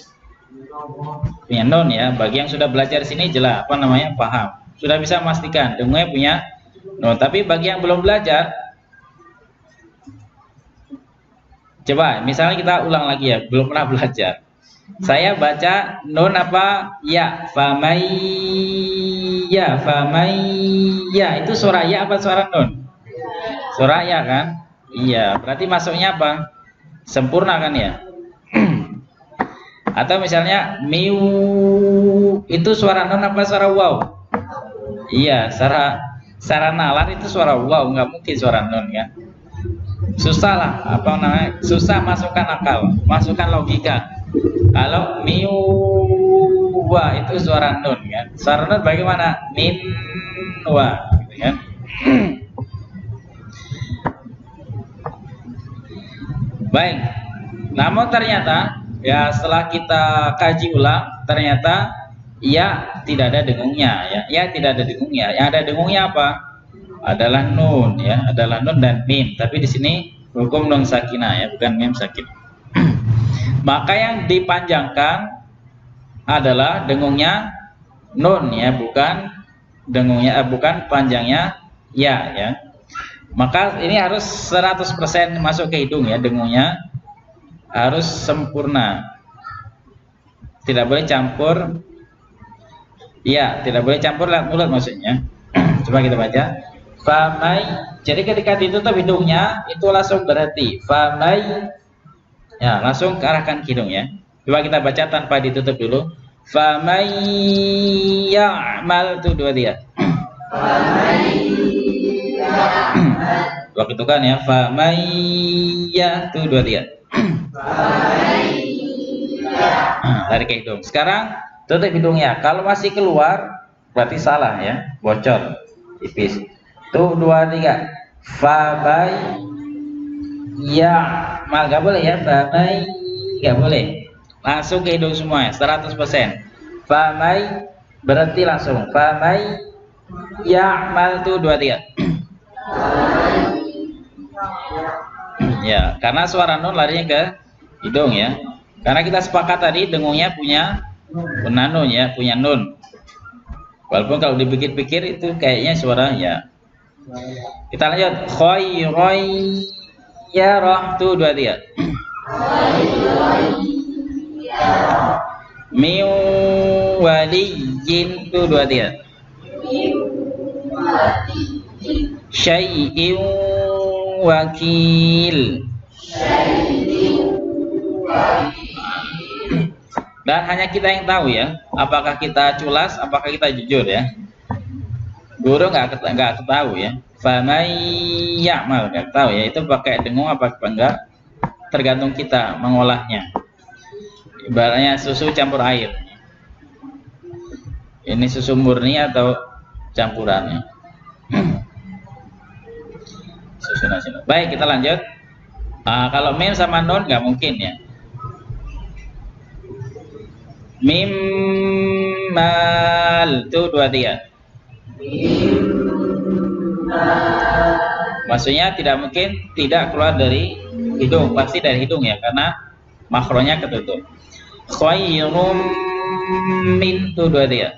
Punya nun ya. Bagi yang sudah belajar sini jelas paham. Sudah bisa memastikan dengungnya punya nun. Tapi bagi yang belum belajar, coba misalnya kita ulang lagi ya, belum pernah belajar. Saya baca nun apa? Ya. Fa may ya. Itu suara ya apa suara nun? Suara ya kan? Iya, berarti masuknya apa? Sempurna kan ya? Atau misalnya miu, itu suara nun apa suara waw? Iya, secara nalar itu suara waw, nggak mungkin suara nun kan? Susah lah, susah masukkan akal, masukkan logika. Kalau miu wa itu suara nun kan? Suara nun bagaimana? Min wa, gitu kan? Baik, namun ternyata ya setelah kita kaji ulang ternyata ya tidak ada dengungnya ya tidak ada dengungnya. Yang ada dengungnya apa? Adalah nun ya, adalah nun dan mim. Tapi di sini hukum nun sakinah ya, bukan mim sakin. Maka yang dipanjangkan adalah dengungnya nun ya, bukan dengungnya bukan panjangnya ya. Maka ini harus 100% masuk ke hidung ya, dengungnya harus sempurna. Tidak boleh campur. Ya, tidak boleh campur lewat mulut maksudnya. Coba kita baca. Famai. Jadi ketika ditutup hidungnya itu langsung berhenti. Famai. Ya, langsung arahkan ke hidung ya. Coba kita baca tanpa ditutup dulu. Famai ya'mal, itu 2 dia. Famai waktu itu kan ya, famaya itu 2 dia. Tarik ke hidung. Sekarang tutup hidungnya. Kalau masih keluar berarti salah ya, bocor tipis. Tuh 2, 3. Famaya mal gak boleh ya, famaya gak boleh. Langsung ke hidung semua ya, 100%. Famaya berhenti langsung. Famaya Ya'mal tuh 2 3. Ya, karena suara nun larinya ke hidung ya. Karena kita sepakat tadi dengungnya punya nun ya, punya nun. Walaupun kalau dipikir-pikir itu kayaknya suara ya. Kita lanjut. Khayriyarah tuh 2 3. Min waliyyin tuh 2 3. Syai'in wakil. Dan hanya kita yang tahu ya, apakah kita culas, apakah kita jujur ya. Guru nggak tahu ya. Famay ya'mal nggak tahu ya, itu pakai dengung apa enggak, tergantung kita mengolahnya. Ibaratnya susu campur air. Ini susu murni atau campurannya? Susu nasi. Baik, kita lanjut. Kalau mim sama nun nggak mungkin ya. Mimmal itu 2 3. Maksudnya tidak mungkin tidak keluar dari hidung, pasti dari hidung ya, karena makronya ketutup. Khairum min itu 2 3.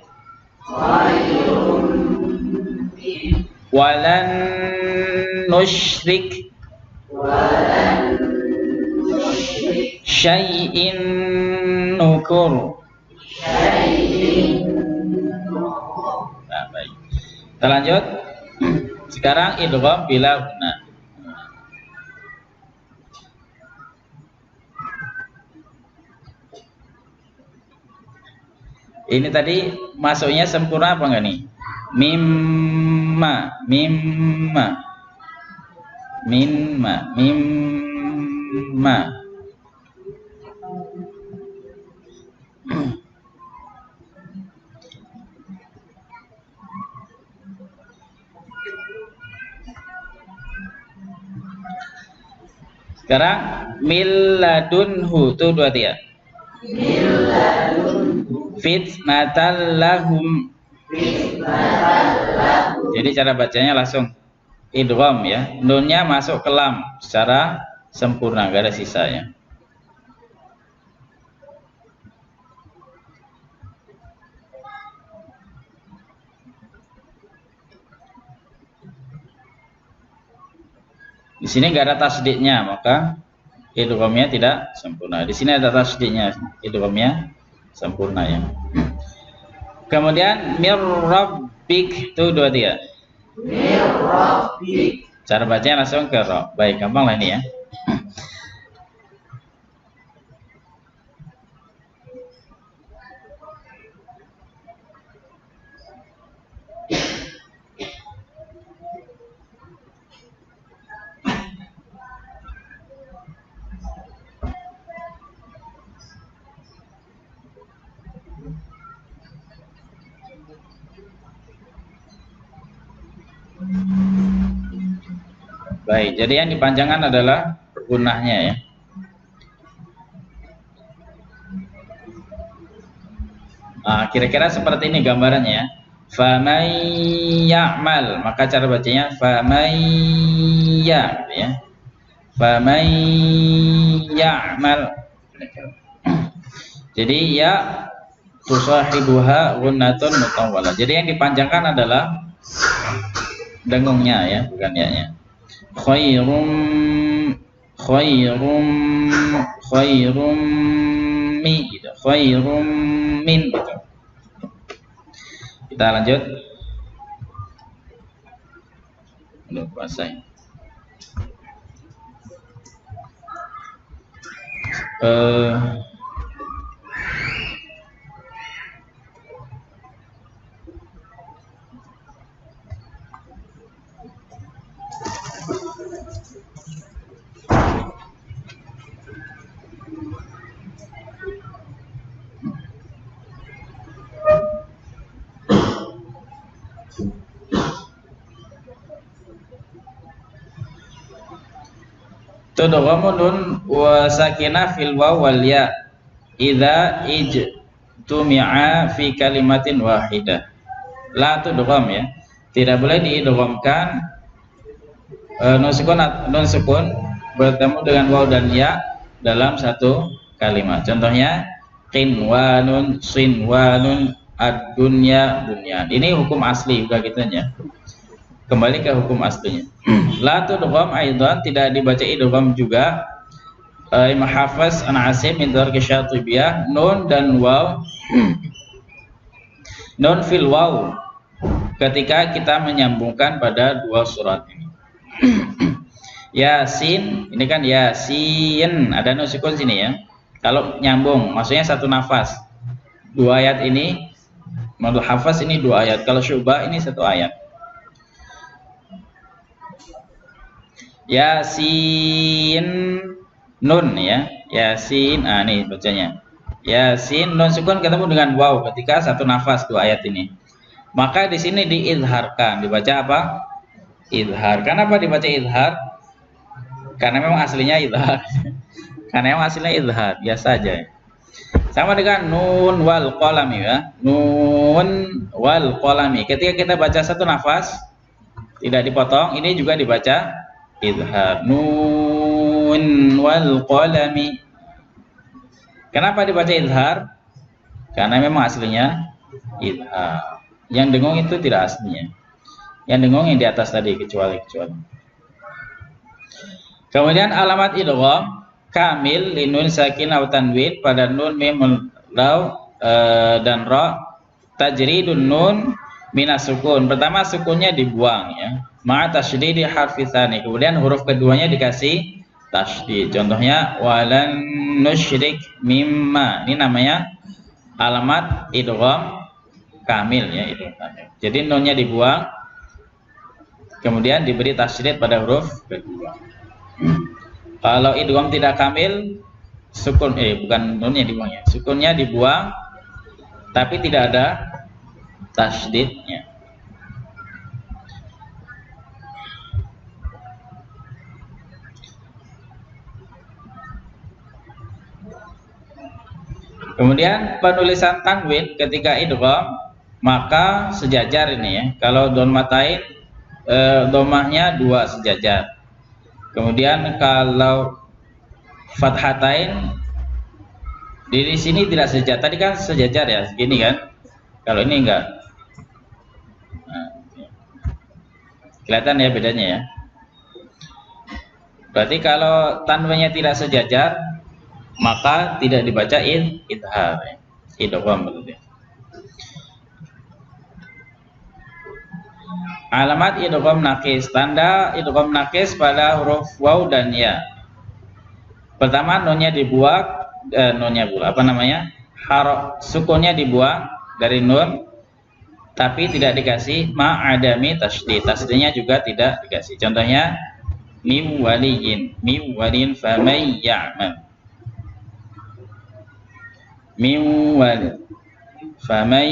Walan nusyrik syai'in nukur. Nah, baik. Kita lanjut. Sekarang idgham bila guna. Ini tadi masuknya sempurna apa enggak nih? Mimma, mimma, mimma, mimma. Sekarang milladunhu itu 2 3. Fitnatal lahum. Jadi cara bacanya langsung idgham ya. Nunnya masuk ke lam secara sempurna, gak ada sisanya. Di sini nggak ada tasdidnya, maka idghamnya tidak sempurna. Di sini ada tasdidnya, idghamnya sempurna ya. Kemudian mir rabbik itu 2 3. Mir rabbik. Cara bacanya langsung ke ra. Baik, gampang lah ini ya. Baik, jadi yang dipanjangkan adalah gunahnya ya. Kira-kira seperti ini gambarannya ya. Famay ya'mal, maka cara bacanya famay ya, ya. Famay ya'mal. Jadi ya tusahibuha gunnatun mutawwalah. Jadi yang dipanjangkan adalah dengungnya ya, bukan ya-nya. Khairum mi gitu. Khairum min gitu. Kita lanjut. Belum puasa. Tudghamu nun wa sakinah fil waw wal ya idza ijtumi'a fi kalimatin wahidah. La tudgham ya. Tidak boleh diidghamkan nun sukun bertemu dengan waw dan ya dalam satu kalimat. Contohnya qinwanun, sinwanun, ad-dunya, bunyan. Ini hukum asli udah gitunya. Kembali ke hukum aslinya. La tudgham aidan, tidak dibaca idgham juga. Imam Hafiz an Asim min Darq Syatibiyah, nun dan waw. Nun fil waw ketika kita menyambungkan pada dua surat ini. Yasin, ini kan Yasin, ada nun sukun sini ya. Kalau nyambung, maksudnya satu nafas. Dua ayat ini, Madul Hafiz ini dua ayat. Kalau Syu'bah ini satu ayat. Yasin nun ya, Yasin, nih bacanya. Yasin nun sukun ketemu dengan waw ketika satu nafas dua ayat ini. Maka di sini diizharkan, dibaca apa? Izhar. Kenapa dibaca izhar? Karena memang aslinya izhar. Karena memang aslinya izhar, biasa aja. Sama dengan nun wal qalami ya. Nun wal qalami. Ketika kita baca satu nafas tidak dipotong, ini juga dibaca izhar. Nun wal qalami. Kenapa dibaca izhar? Karena memang aslinya izhar. Yang dengung itu tidak aslinya. Yang dengung yang di atas tadi kecuali. Kemudian alamat idgham kamil linun sakinah wa tanwin pada nun mim law dan ra tajridun nun minas sukun. Pertama sukunnya dibuang ya. Ma tasydidi harfi tsani. Kemudian huruf keduanya dikasih tasydid. Contohnya walan nusyrik mimma. Ini namanya alamat idgham kamil ya, idgham kamil. Jadi nunnya dibuang kemudian diberi tasydid pada huruf kedua. Kalau idgham tidak kamil, sukun bukan nunnya dibuang ya. Sukunnya dibuang tapi tidak ada tasydidnya. Kemudian penulisan tanwin ketika idgham maka sejajar ini ya. Kalau dhammatain dhammahnya dua sejajar. Kemudian kalau fathatain di sini tidak sejajar. Tadi kan sejajar ya, segini kan. Kalau ini enggak. Nah, kelihatan ya bedanya ya. Berarti kalau tanwinnya tidak sejajar maka tidak dibaca idhar ya. Idgham begitu. Alamat idgham naqis, tanda idgham naqis pada huruf waw dan ya. Pertama nunnya dibuang, sukunnya dibuang dari nun, tapi tidak dikasih ma'adami tasydid. Tasydidnya juga tidak dikasih. Contohnya mim waliyin famay ya'mal. Mim wali famay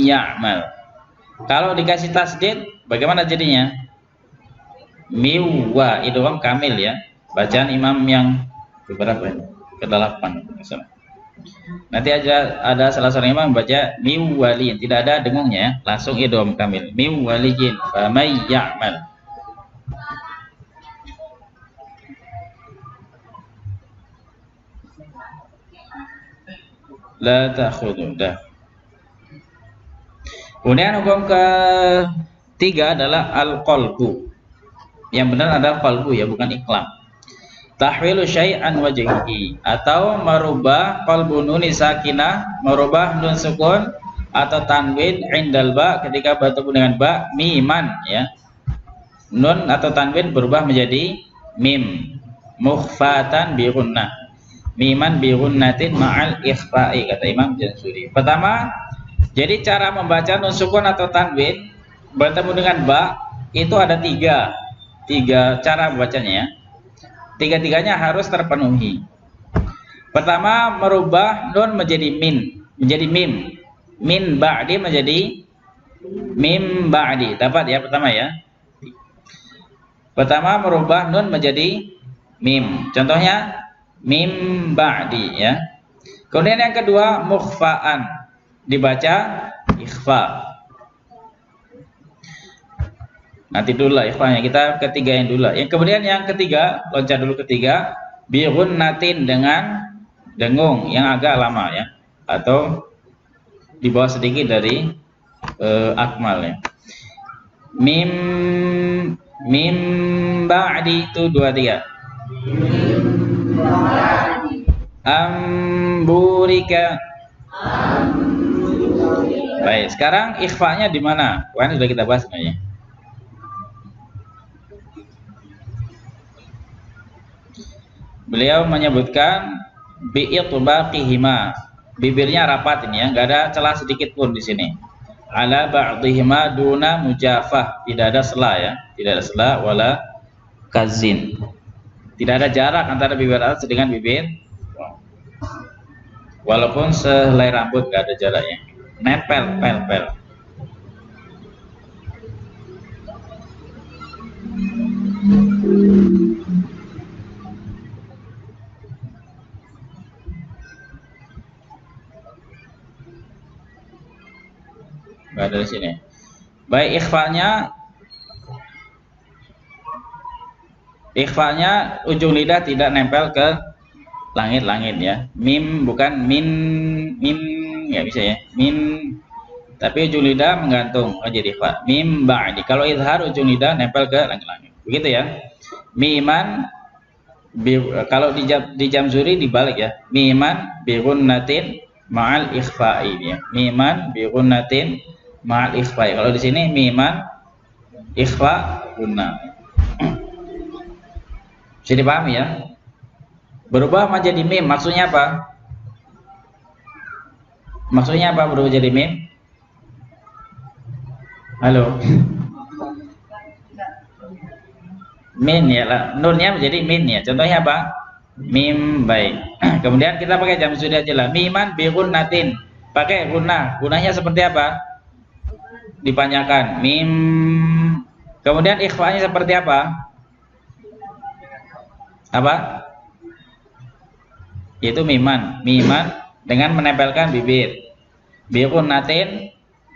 ya'mal. Kalau dikasih tasydid bagaimana jadinya? Miwa, idgham kamil ya. Bacaan imam yang keberapa ya? Ke-8 misalnya. Nanti ada salah seorang imam baca miwaliyin, tidak ada dengungnya ya. Langsung idgham kamil. Miwaliyin famay ya'mal. La ta'khudhu dah. Kemudian hukum ketiga adalah al-qalbu. Yang benar adalah qalbu ya, bukan iqlam. Tahwilu syai'an wajhihi, atau merubah qalbu nun sakinah, merubah nun sukun atau tanwin indal ba ketika bertemu dengan ba miman ya. Nun atau tanwin berubah menjadi mim mukhfatan bi gunnah. Miman bi gunnatin ma'al ikhfa'i kata Imam Jansuri. Pertama, jadi cara membaca nun sukun atau tanwin bertemu dengan ba itu ada tiga cara membacanya ya. Tiga-tiganya harus terpenuhi. Pertama, merubah nun menjadi mim. Min ba'di menjadi mim ba'di. Dapat ya pertama ya. Pertama merubah nun menjadi mim. Contohnya mim ba'di ya. Kemudian yang kedua mukhfa'an, dibaca ikhfa. Nanti dulu lah ikhfanya. Kita ketiga yang dulu lah. Yang kemudian yang ketiga, loncat dulu ketiga, bi ghunnatin dengan dengung yang agak lama ya, atau di bawah sedikit dari akmal ya. Mim ba'di itu 2 3. Amburika. Baik, sekarang ikhfanya di mana? Wah, ini sudah kita bahas sebenarnya. Beliau menyebutkan bi'itbaqihima, bibirnya rapat ini ya, nggak ada celah sedikit pun di sini. Ala ba'dihima duna mujafah, tidak ada sela ya, tidak ada sela wala kazin. Tidak ada jarak antara bibir atas dengan bibir, walaupun sehelai rambut nggak ada jaraknya, nempel, pel. Nggak ada di sini. Baik, ikhfanya ujung lidah tidak nempel ke langit-langit ya. Mim bukan min, nggak bisa ya. Min, tapi ujung lidah menggantung. Oh, jadi ikhfa. Mim ba'di. Kalau izhar ujung lidah nempel ke langit-langit. Begitu ya. Miman, kalau di Jamzuri dibalik ya. Miman bi ghunnatin ma'al ikhfa'i ya. Miman bi ghunnatin ma'al ikhfa'i. Kalau di sini miman ikhfa gunnah. Bisa dipahami ya? Berubah menjadi mim, maksudnya apa? Maksudnya apa berubah jadi mim? Halo? Min ya lah, nunnya menjadi min ya. Contohnya apa? Mim, baik. Kemudian kita pakai jam sudah aja lah. Miman bi ghunnatin. Pakai gunnah. Gunnahnya seperti apa? Dipanjangkan. Mim. Kemudian ikhfanya seperti apa? Apa? Yaitu miman dengan menempelkan bibir. Bi ghunnatin,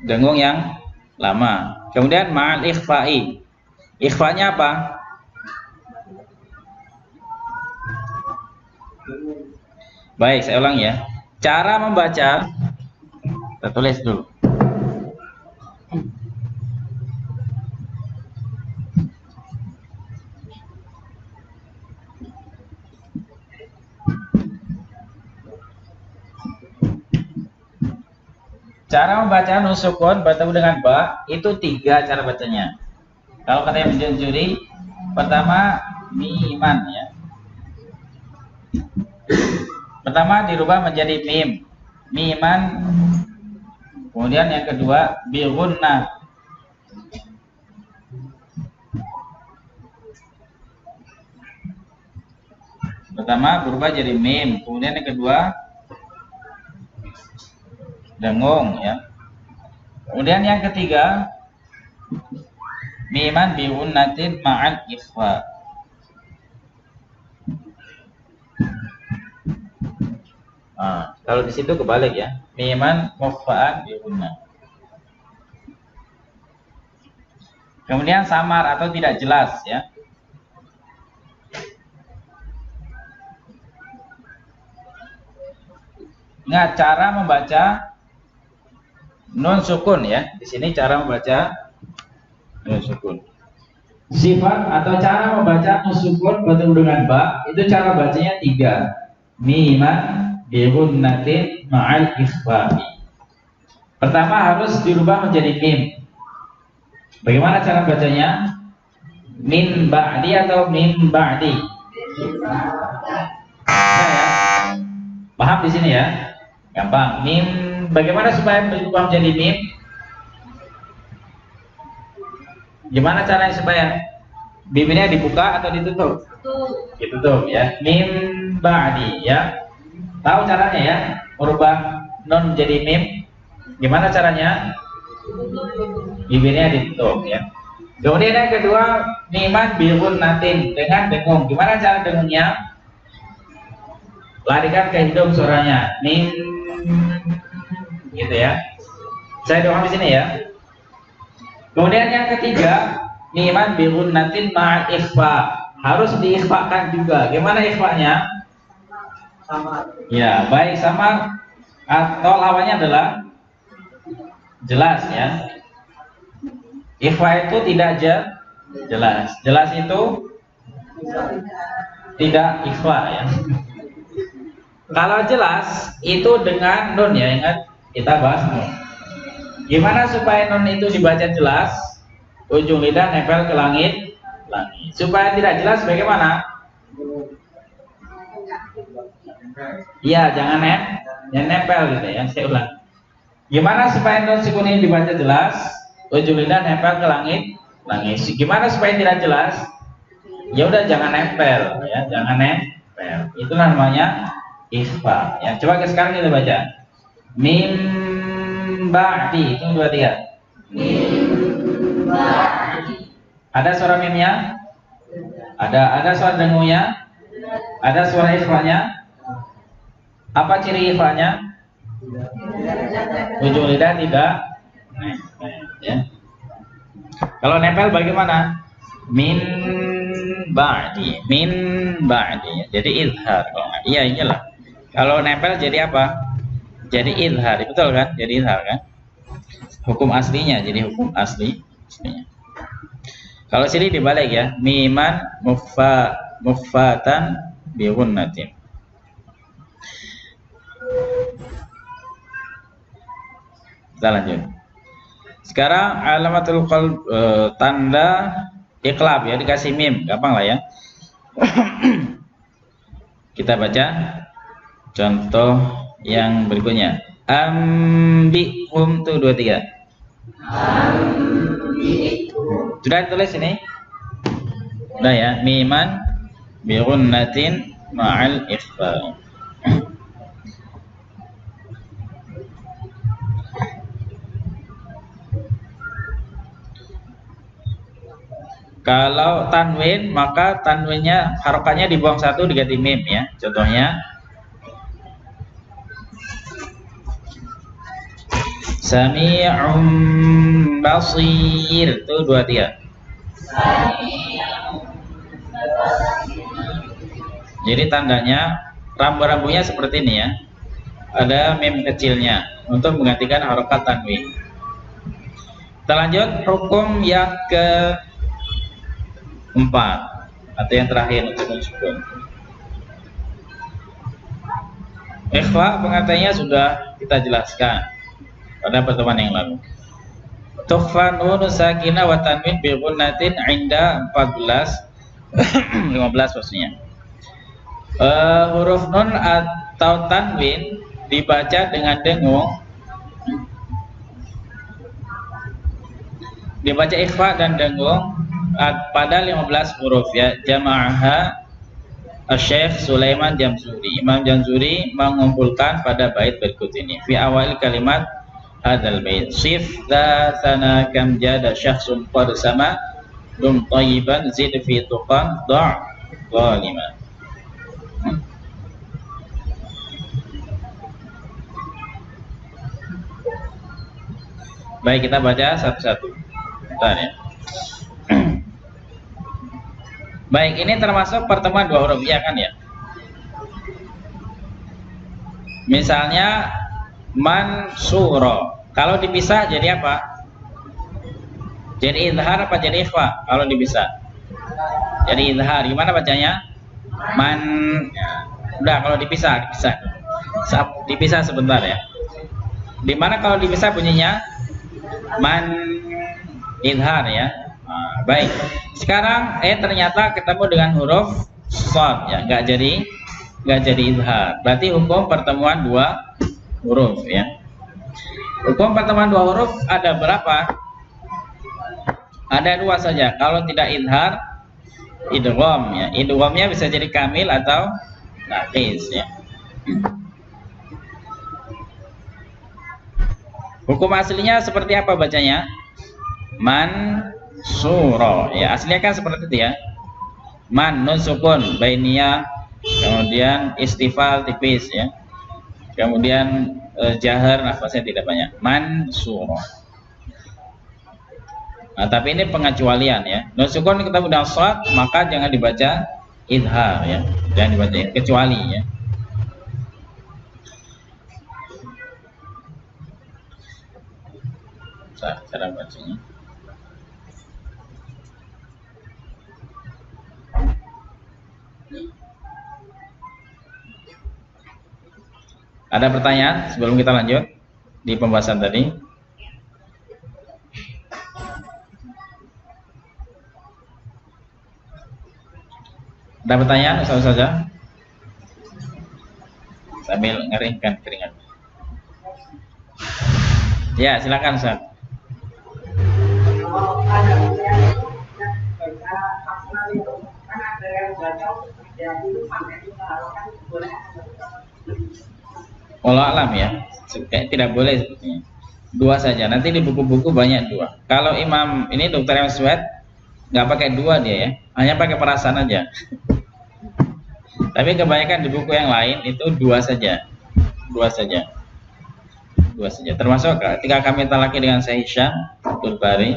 dengung yang lama. Kemudian ma'al ikhfa'i. Ikhfanya apa? Baik, saya ulang ya. Cara membaca, kita tulis dulu. Cara membaca nun sukun bertemu dengan ba itu 3 cara bacanya. Kalau kata yang Jamzuri, pertama miman ya. Pertama dirubah menjadi mim, miman. Kemudian yang kedua bi ghunnah. Pertama berubah jadi mim, kemudian yang kedua dengung ya. Kemudian yang ketiga miman bi ghunnatin ma'al ikhfa. Kalau di situ kebalik ya. Miman mukhfa'an bi ghunnah. Kemudian samar atau tidak jelas ya. Ingat cara membaca nun sukun ya. Di sini cara membaca nun sukun. Sifat atau cara membaca nun sukun bertemu dengan ba itu cara bacanya 3. Miman bi ghunnatin ma'al ikhfa'i. Pertama harus dirubah menjadi mim. Bagaimana cara bacanya? Min ba'di atau min ba'di? Ya. Paham di sini ya? Gampang. Mim, bagaimana supaya berubah menjadi mim? Gimana caranya supaya bibirnya dibuka atau ditutup? Ditutup ya. Mim ba'di ya. Tahu caranya ya? Merubah nun menjadi mim. Gimana caranya? Bibirnya ditutup ya. Kemudian yang kedua, miman bi ghunnatin dengan dengung. Gimana cara dengungnya? Larikan ke hidung suaranya. Mim, gitu ya. Saya doang di sini ya. Kemudian yang ketiga, miman bi ghunnatin ma'al ikhfa. Harus diikhfakan juga. Gimana ikhfanya? Sama. Ya, baik samar atau lawannya adalah jelas ya. Ikhfa itu tidak jelas. Jelas itu tidak ikhfa ya. Kalau jelas itu dengan nun ya, ingat kita bahas nun. Gimana supaya nun itu dibaca jelas? Ujung lidah nempel ke langit. Supaya tidak jelas bagaimana? Iya, jangan nempel gitu ya. Saya ulang. Gimana supaya nun sukun ini dibaca jelas? Ujung lidah nempel ke langit. Gimana supaya tidak jelas? Ya udah jangan nempel ya, jangan nempel. Itu namanya ikhfa. Ya, coba sekarang kita baca. Mim ba'di, itu 2 3. Mim ba'di. Ada suara mimnya? Ada suara dengunya? Ada suara ikhfanya? Apa ciri ikhfanya? Ujung lidah tidak ya. Kalau nempel bagaimana? Min ba'di, jadi izhar. Iya, inilah. Kalau nempel jadi apa? Jadi izhar, betul kan? Jadi izhar kan? Hukum aslinya, jadi hukum aslinya. Kalau sini dibalik ya, miman muffatan bi ghunnatin. Kita lanjut. Sekarang alamatul qalb, tanda iqlab ya, dikasih mim, gampang lah ya. Kita baca contoh yang berikutnya. Ambihum tuh 2 3. Sudah ditulis ini? Sudah ya, miman bi ghunnatin ma'al ikhfa. Kalau tanwin, maka tanwinnya harokatnya dibuang 1 diganti mim ya. Contohnya Sami'um basir, itu 2 3. Jadi tandanya rambu-rambunya seperti ini ya. Ada mim kecilnya untuk menggantikan harokat tanwin. Kita lanjut hukum yang ke 4 atau yang terakhir untuk sukun. Ikhfa pengertiannya sudah kita jelaskan pada pertemuan yang lalu. Tukhfa nun sakinah wa tanwin bi ghunnatin 'inda 14 15 maksudnya. Huruf nun atau tanwin dibaca dengan dengung, dibaca ikhfa dan dengung pada 15 huruf ya. Jama'aha Syekh Sulaiman Jamzuri. Imam Jamzuri mengumpulkan pada bait berikut ini. Fi awal kalimat hadzal bait sif dzatana kam jada syakhsun qad sama dum thayyiban zid fi tuqan da' zaliman. Baik, kita baca satu-satu. Bentar ya. Baik, ini termasuk pertemuan 2 huruf ya kan ya. Misalnya mansuro, kalau dipisah jadi apa? Jadi izhar apa jadi ikhfa? Kalau dipisah jadi izhar. Gimana bacanya? Man. Udah, kalau dipisah sebentar ya. Dimana kalau dipisah bunyinya man izhar ya. Baik, sekarang ternyata ketemu dengan huruf shad ya, nggak jadi izhar. Berarti hukum pertemuan 2 huruf ya. Hukum pertemuan 2 huruf ada berapa? Ada 2 saja. Kalau tidak izhar, idgham ya. Idghamnya bisa jadi kamil atau naqis ya. Hukum aslinya seperti apa bacanya? Mansuro ya, aslinya kan seperti itu ya. Man nun sukun bainiyah, kemudian istifal tipis ya, kemudian jahar nafasnya tidak banyak. Mansuro. Nah, tapi ini pengecualian ya. Nun sukun kita udah shad, maka jangan dibaca idhar ya. Jangan dibaca kecuali ya. Cara bacanya. Ada pertanyaan sebelum kita lanjut di pembahasan tadi? Ada pertanyaan saja sambil ngeringkan keringat. Ya, silakan Ustaz. Kalau ada yang baca pasal itu kan ada yang baca ya itu pakai itu kan boleh. Wallahu alam ya, tidak boleh sebetulnya. Dua saja. Nanti di buku-buku banyak dua. Kalau Imam ini Dr. Imam Sweat nggak pakai dua dia ya, hanya pakai perasaan aja. Tapi kebanyakan di buku yang lain itu dua saja, dua saja. Termasuk ketika kami talaki dengan Syekh Hisham Abdul Bari,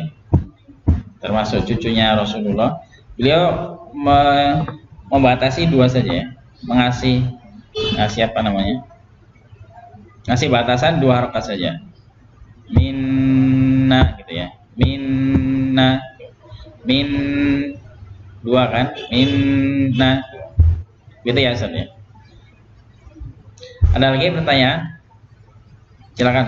termasuk cucunya Rasulullah, beliau membatasi dua saja ya, ngasih apa namanya? Ngasih batasan 2 harakat saja. Minna gitu ya. Minna. Min 2 kan? Minna. Gitu ya Ustaz ya. Ada lagi pertanyaan? Silakan.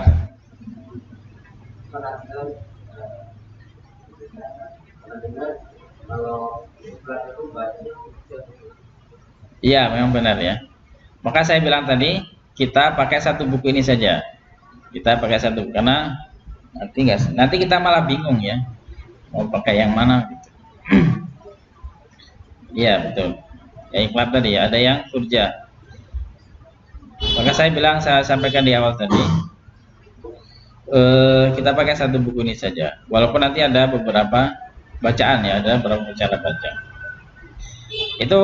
Iya, memang benar ya. Maka saya bilang tadi kita pakai satu buku ini saja. Kita pakai satu karena nanti kita malah bingung ya mau pakai yang mana gitu. Iya betul. Ya iklan tadi ya, ada yang surja. Maka saya bilang, saya sampaikan di awal tadi, kita pakai satu buku ini saja. Walaupun nanti ada beberapa bacaan ya, ada beberapa cara baca. Itu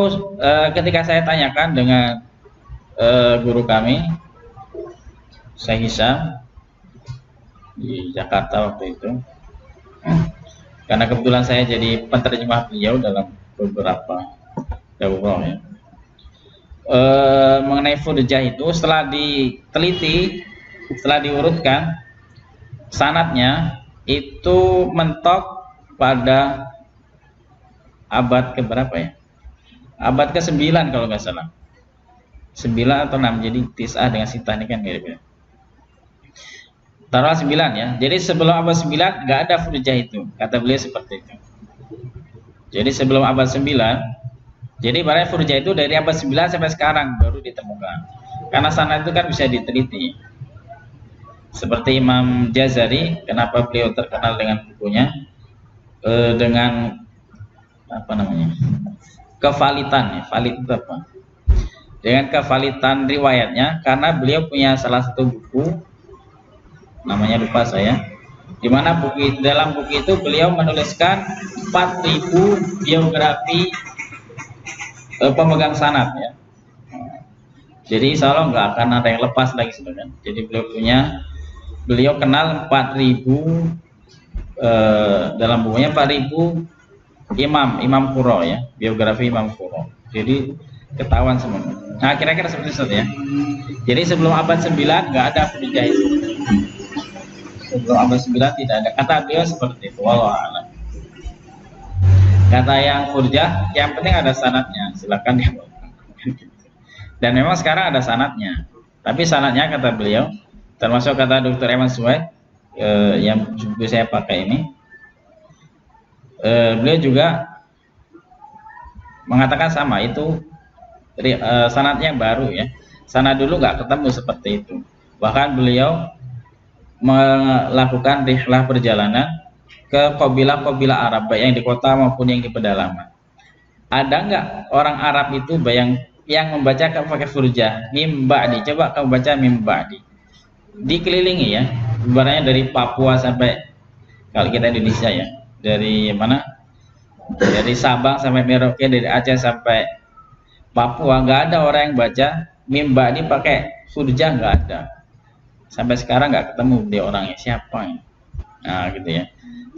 ketika saya tanyakan dengan guru kami Syekh Hisham di Jakarta waktu itu, karena kebetulan saya jadi penerjemah beliau dalam beberapa daurah ya. Mengenai furjah itu setelah diteliti, setelah diurutkan sanadnya itu mentok pada abad keberapa ya? Abad ke-9 kalau nggak salah. 9 atau 6, jadi tis'ah dengan sitah ini kan mirip-mirip. Taruhlah 9 ya. Jadi sebelum abad 9 nggak ada furjah itu, kata beliau seperti itu. Jadi sebelum abad 9, jadi barang furjah itu dari abad 9 sampai sekarang baru ditemukan. Karena sanad itu kan bisa diteliti. Seperti Imam Jazari, kenapa beliau terkenal dengan bukunya dengan apa namanya? Kevalitan ya, valid itu apa? Dengan kevalitan riwayatnya, karena beliau punya salah satu buku, namanya lupa saya, di mana dalam buku itu beliau menuliskan 4.000 biografi pemegang sanad ya. Jadi insya Allah nggak akan ada yang lepas lagi sebenarnya. Jadi beliau kenal 4.000 dalam bukunya 4.000 imam Qurra ya, biografi Imam Qurra. Jadi ketahuan semua. Nah kira-kira seperti itu ya. Jadi sebelum abad 9 nggak ada furjah itu. Sebelum abad 9 tidak ada. Kata beliau seperti itu. Wallahu a'lam. Kata yang furjah, yang penting ada sanadnya. Silakan ya. Dan memang sekarang ada sanadnya. Tapi sanadnya kata beliau, termasuk kata Dr. Eman Suwaid yang buku saya pakai ini, beliau juga mengatakan sama, itu sanadnya baru ya. Sanad dulu nggak ketemu seperti itu. Bahkan beliau melakukan rihlah perjalanan ke kabilah-kabilah Arab, baik yang di kota maupun yang di pedalaman. Ada nggak orang Arab itu yang membaca pakai furjah mim ba'di? Coba kamu baca mim ba'di. Dikelilingi ya, ibaratnya dari Papua sampai, kalau kita Indonesia ya, dari mana? Dari Sabang sampai Merauke, dari Aceh sampai Papua, nggak ada orang yang baca mim ba'di pakai furjah, nggak ada. Sampai sekarang nggak ketemu dia orangnya siapa ya. Nah gitu ya.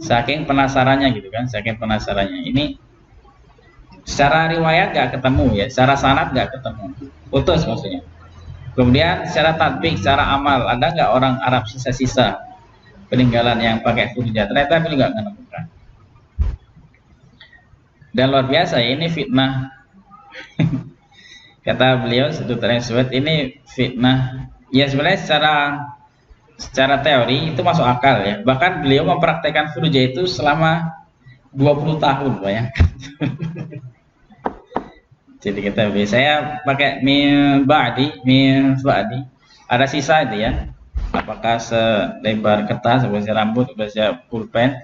Saking penasarannya gitu kan, saking penasarannya. Ini secara riwayat nggak ketemu ya, secara sanad nggak ketemu, putus maksudnya. Kemudian secara tatbik, secara amal, ada nggak orang Arab sisa-sisa peninggalan yang pakai furujah? Ternyata beliau nggak menemukan. Dan luar biasa ya, ini fitnah. Kata beliau Dr. Sweat, ini fitnah. Ya sebenarnya secara teori itu masuk akal ya. Bahkan beliau mempraktekkan furujah itu selama 20 tahun, bayangkan. Jadi kita saya pakai min ba'di, ada sisa itu ya. Apakah selebar kertas, sebesar rambut, sebesar pulpen.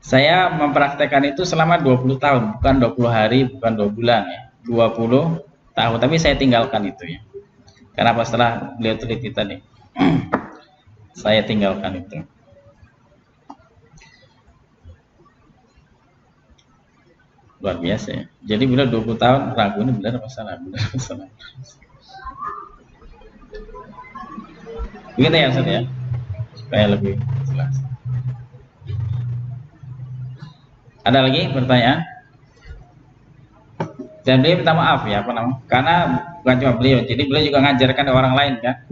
Saya mempraktekkan itu selama 20 tahun, bukan 20 hari, bukan 2 bulan ya. 20 tahun, tapi saya tinggalkan itu ya. Kenapa? Setelah beliau teliti tadi. Saya tinggalkan itu. Luar biasa ya. Jadi bila 20 tahun ragu ini benar apa salah? Benar apa salah? Begitu ya Ustaz ya. Supaya lebih jelas. Ada lagi pertanyaan? Dan beliau minta maaf ya, apa namanya? Karena bukan cuma beliau, jadi beliau juga ngajarkan orang lain kan.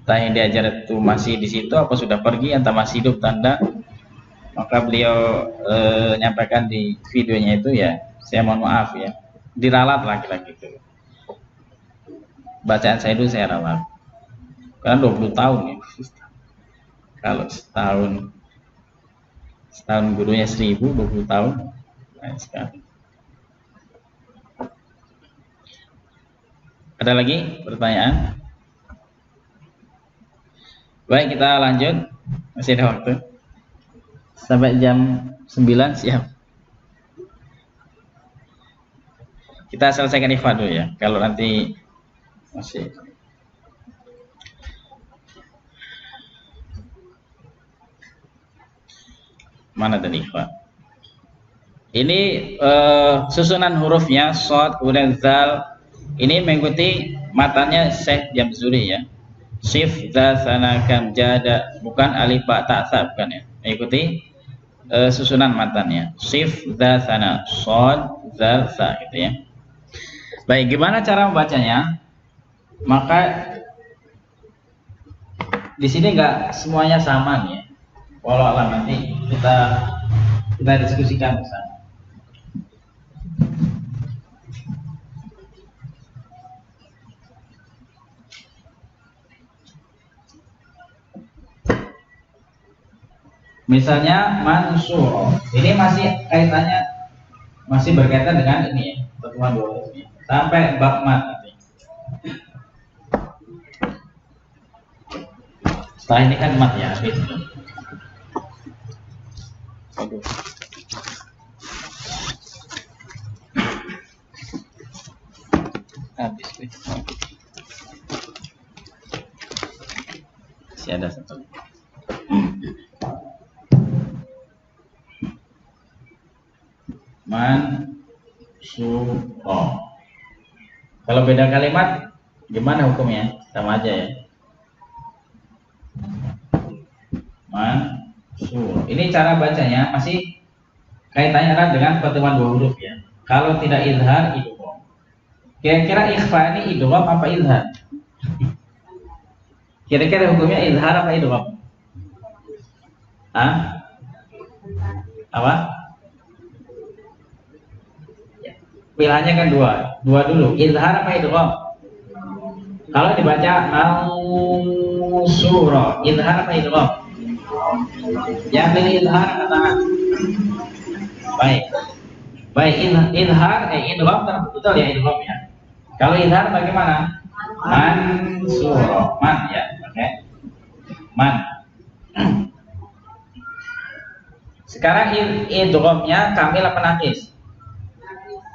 Entah yang diajar itu masih di situ, apa sudah pergi, entah masih hidup tanda. Maka beliau nyampaikan di videonya itu ya, saya mohon maaf ya, diralat laki-laki itu. Bacaan saya itu saya ralat. Karena 20 tahun ya. Kalau setahun gurunya 1000, 20 tahun. Nah, sekali. Ada lagi pertanyaan? Baik, kita lanjut. Masih ada waktu. Sampai jam 9 siap. Kita selesaikan ikhfa dulu ya. Kalau nanti masih mana tadi ikhfa? Ini susunan hurufnya shad, kemudian zal. Ini mengikuti matanya Syekh Jamzuri ya. Shif, dha, sana, kam, jada, bukan alif, ba, ta, sa, bukan ya. Mengikuti susunan matanya. Shif, dha, sana, shad, zal, sa gitu ya. Baik, gimana cara membacanya? Maka di sini nggak semuanya sama nih ya. Walau alam nanti kita diskusikan bersama. Misalnya mansur, ini masih kaitannya masih berkaitan dengan ini ya, pertemuan dua huruf ini. Sampai bab mat nanti. Setelah ini kan mat ya, habis. Aduh. Habis. Masih ada satu. Mansuro. Kalau beda kalimat gimana hukumnya? Sama aja ya. Mansuro. Ini cara bacanya masih kaitannya erat dengan pertemuan dua huruf ya. Kalau tidak izhar, idgham. Kira-kira ikhfa ini idgham apa izhar? Kira-kira hukumnya izhar apa idgham? Hah? Apa? Pilihannya kan dua dulu, izhar apa idgham? Kalau dibaca mansura, izhar apa idgham? Yang pilih izhar angkat tangan. Baik, izhar idgham betul ya idgham ya. Kalau izhar bagaimana? Mansura, man ya, oke. Man. Sekarang idghamnya kamil apa naqis?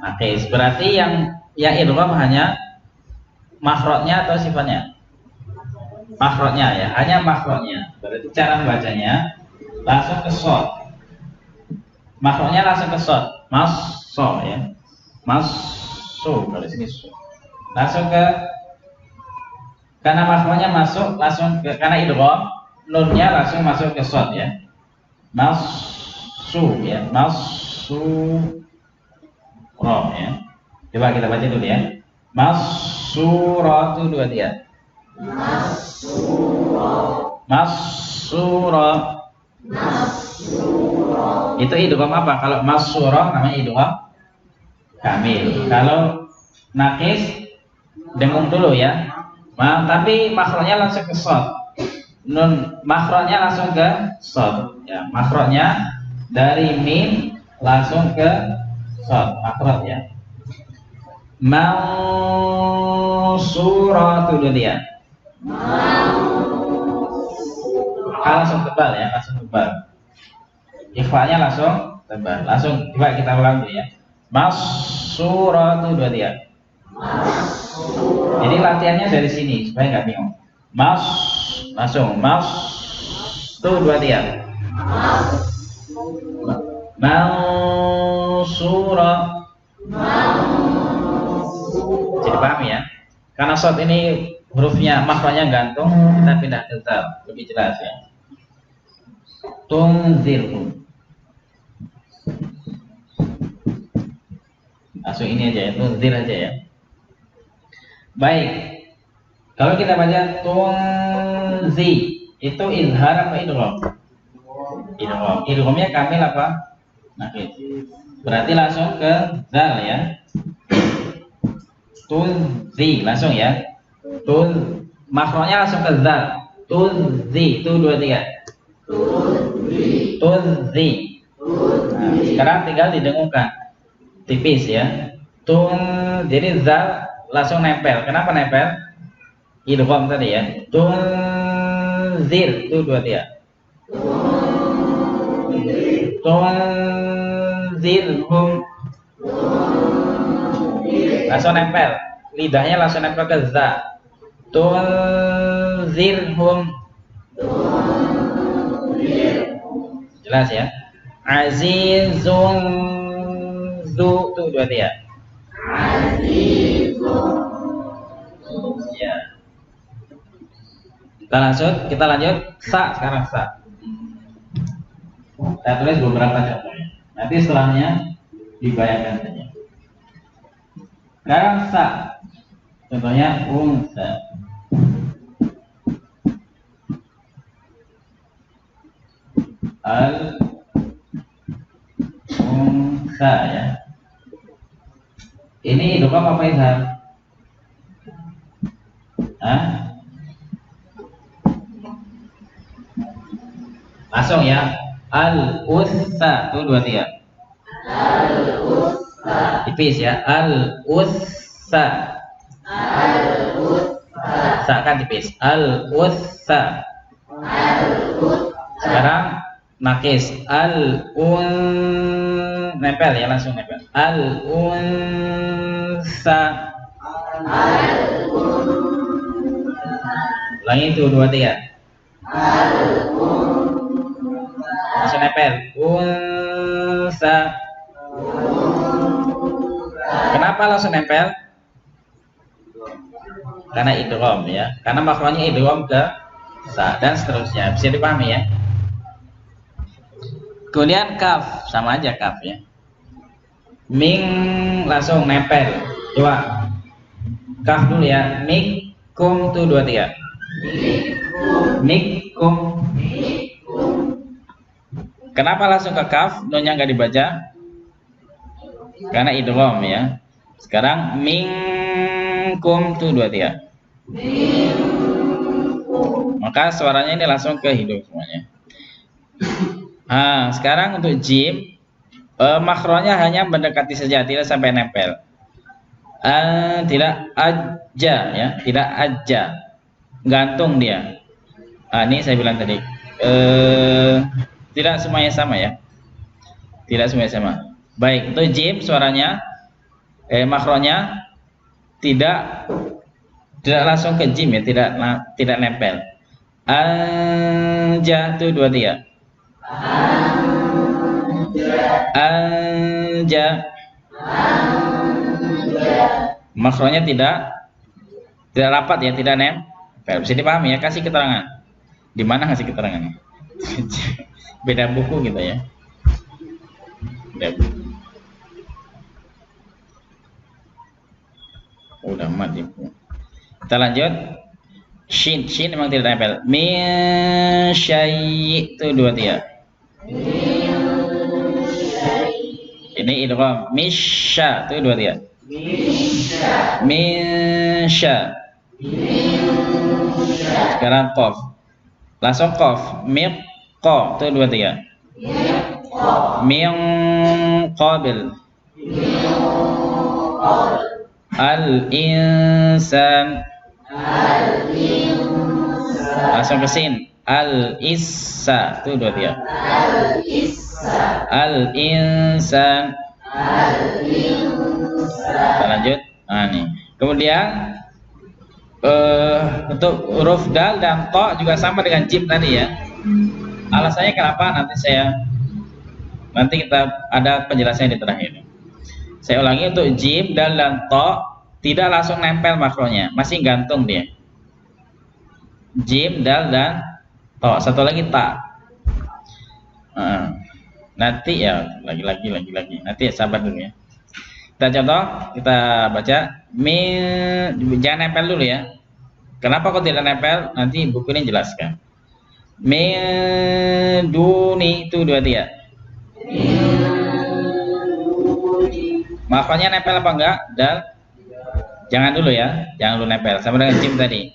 Naqis, berarti yang idgham hanya makhrajnya atau sifatnya? Makhrajnya ya, hanya makhrajnya. Berarti cara membacanya langsung ke shad. Makhrajnya langsung ke shad. Masso ya. Masso kalau sini so. Langsung ke, karena makhrajnya masuk langsung ke, karena idgham nunnya langsung masuk ke shad ya. Masso. ya, masuro ya. Coba kita baca dulu ya. Masuro itu dua dia. Masuro. Itu idgham apa? Kalau masuro namanya idgham kamil. Kalau nakis dengung dulu ya. Tapi makhrajnya langsung ke shad. Nun makhrajnya langsung ke shad. Ya, makhrajnya dari mim langsung ke shad. Makhraj ya. Mansuratu dia. Langsung tebal ya, langsung tebal. Ikhfa'nya langsung tebal. Langsung coba kita ulang dulu ya. Mansuratu dia. Jadi latihannya dari sini supaya nggak bingung. Langsung itu dua tiap. Mansura. Jadi paham ya? Karena shad ini hurufnya makhrajnya gantung, kita pindah ke zal lebih jelas ya. Tunzirhum. Langsung ini aja ya, tunzir aja ya. Baik, kalau kita baca tunzi itu izhar apa idgham? Idgham. Idghamnya kamil apa? Nakis. Berarti langsung ke zal ya. Tunzi langsung ya. Makhrajnya langsung ke zal. Tunzi itu dua tiga. Tunzi. Nah, sekarang tinggal didengungkan tipis ya. Jadi zal langsung nempel. Kenapa nempel? Idgham tadi ya. Tunzir itu dua tiga. Tunzirhum. Langsung nempel. Lidahnya langsung nempel ke za. Tunzirhum. Jelas ya. Azizun zu itu dua tiga. Ya. Kita lanjut sa sekarang sa. Saya tulis beberapa contohnya. Nanti setelahnya dibayangkan saja. Sekarang sa. Contohnya unsa. Al unsa ya. Ini idgham apa izhar? Langsung ya. Al-ussa itu dua tiga. Al-ussa. Tipis ya. Al-ussa. Sa kan tipis. Al-ussa. Sekarang nakis. Nempel ya, langsung nempel. Al-unsa. Ulangi itu dua tiga. Langsung nempel. Unsa. Kenapa langsung nempel? Karena idgham ya. Karena makhrajnya idgham ke sa dan seterusnya. Bisa dipahami ya. Kemudian kaf, sama aja kaf ya. Ming langsung nempel. Coba kaf dulu ya. Mikum tuh dua tiga. Mikum. Kenapa langsung ke kaf? Nunnya nggak dibaca? Karena idgham ya. Sekarang minkum tuh dua tiga. Maka suaranya ini langsung ke hidung semuanya. Sekarang untuk jim, makhrajnya hanya mendekati saja, tidak sampai nempel. Tidak aja ya, tidak aja, gantung dia. Ini saya bilang tadi, tidak semuanya sama ya, tidak semuanya sama. Baik, untuk jim suaranya, makhrajnya tidak langsung ke jim ya, tidak nempel. Anja itu dua tiga. Anja. Makhrajnya tidak rapat ya, tidak nempel. Bisa dipahami ya, kasih keterangan. Di mana kasih keterangannya? Beda buku gitu ya. Udah mati. Kita lanjut. Shin memang tidak nempel. Min syai' itu 2 tiga. Ini idgham. Misya itu 2 tiga. Min sya. Sekarang qaf. Langsung qaf. Miqqa itu 2 tiga. Min qabil. Al-insan. Langsung ke sin. Al-issa itu 2 tiga. Al-insan. Kita lanjut. Nah, nih. Kemudian untuk huruf dal dan to juga sama dengan jim tadi ya. Alasannya kenapa nanti kita ada penjelasannya di terakhir. Saya ulangi, untuk jim, dal dan to tidak langsung nempel makronya, masih gantung dia. Jim, dal dan to. Satu lagi ta. Nanti ya lagi. Nanti ya, sabar dulu ya. Kita contoh, kita baca. Jangan nempel dulu ya. Kenapa kok tidak nempel? Nanti buku ini jelaskan. Min duni itu 2 tiga. Makanya nempel apa enggak? Dal. Jangan dulu ya. Jangan dulu nempel. Sama dengan jim tadi.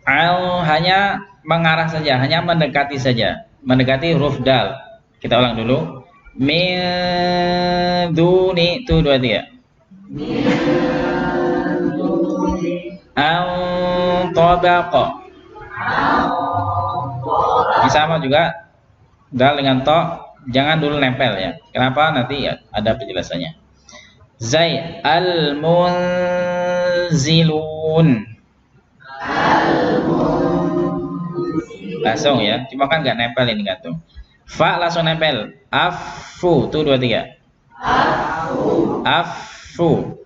Al hanya mengarah saja, hanya mendekati saja. Mendekati huruf dal. Kita ulang dulu. Min duni itu 2 tiga. Al tabaqa. Ini sama juga. Dal dengan to jangan dulu nempel ya. Kenapa? Nanti ya ada penjelasannya. Zai al-munzilun. Langsung ya. Cuma kan nggak nempel ini gantung. Fa langsung nempel. Afu itu 2 tiga. Afu.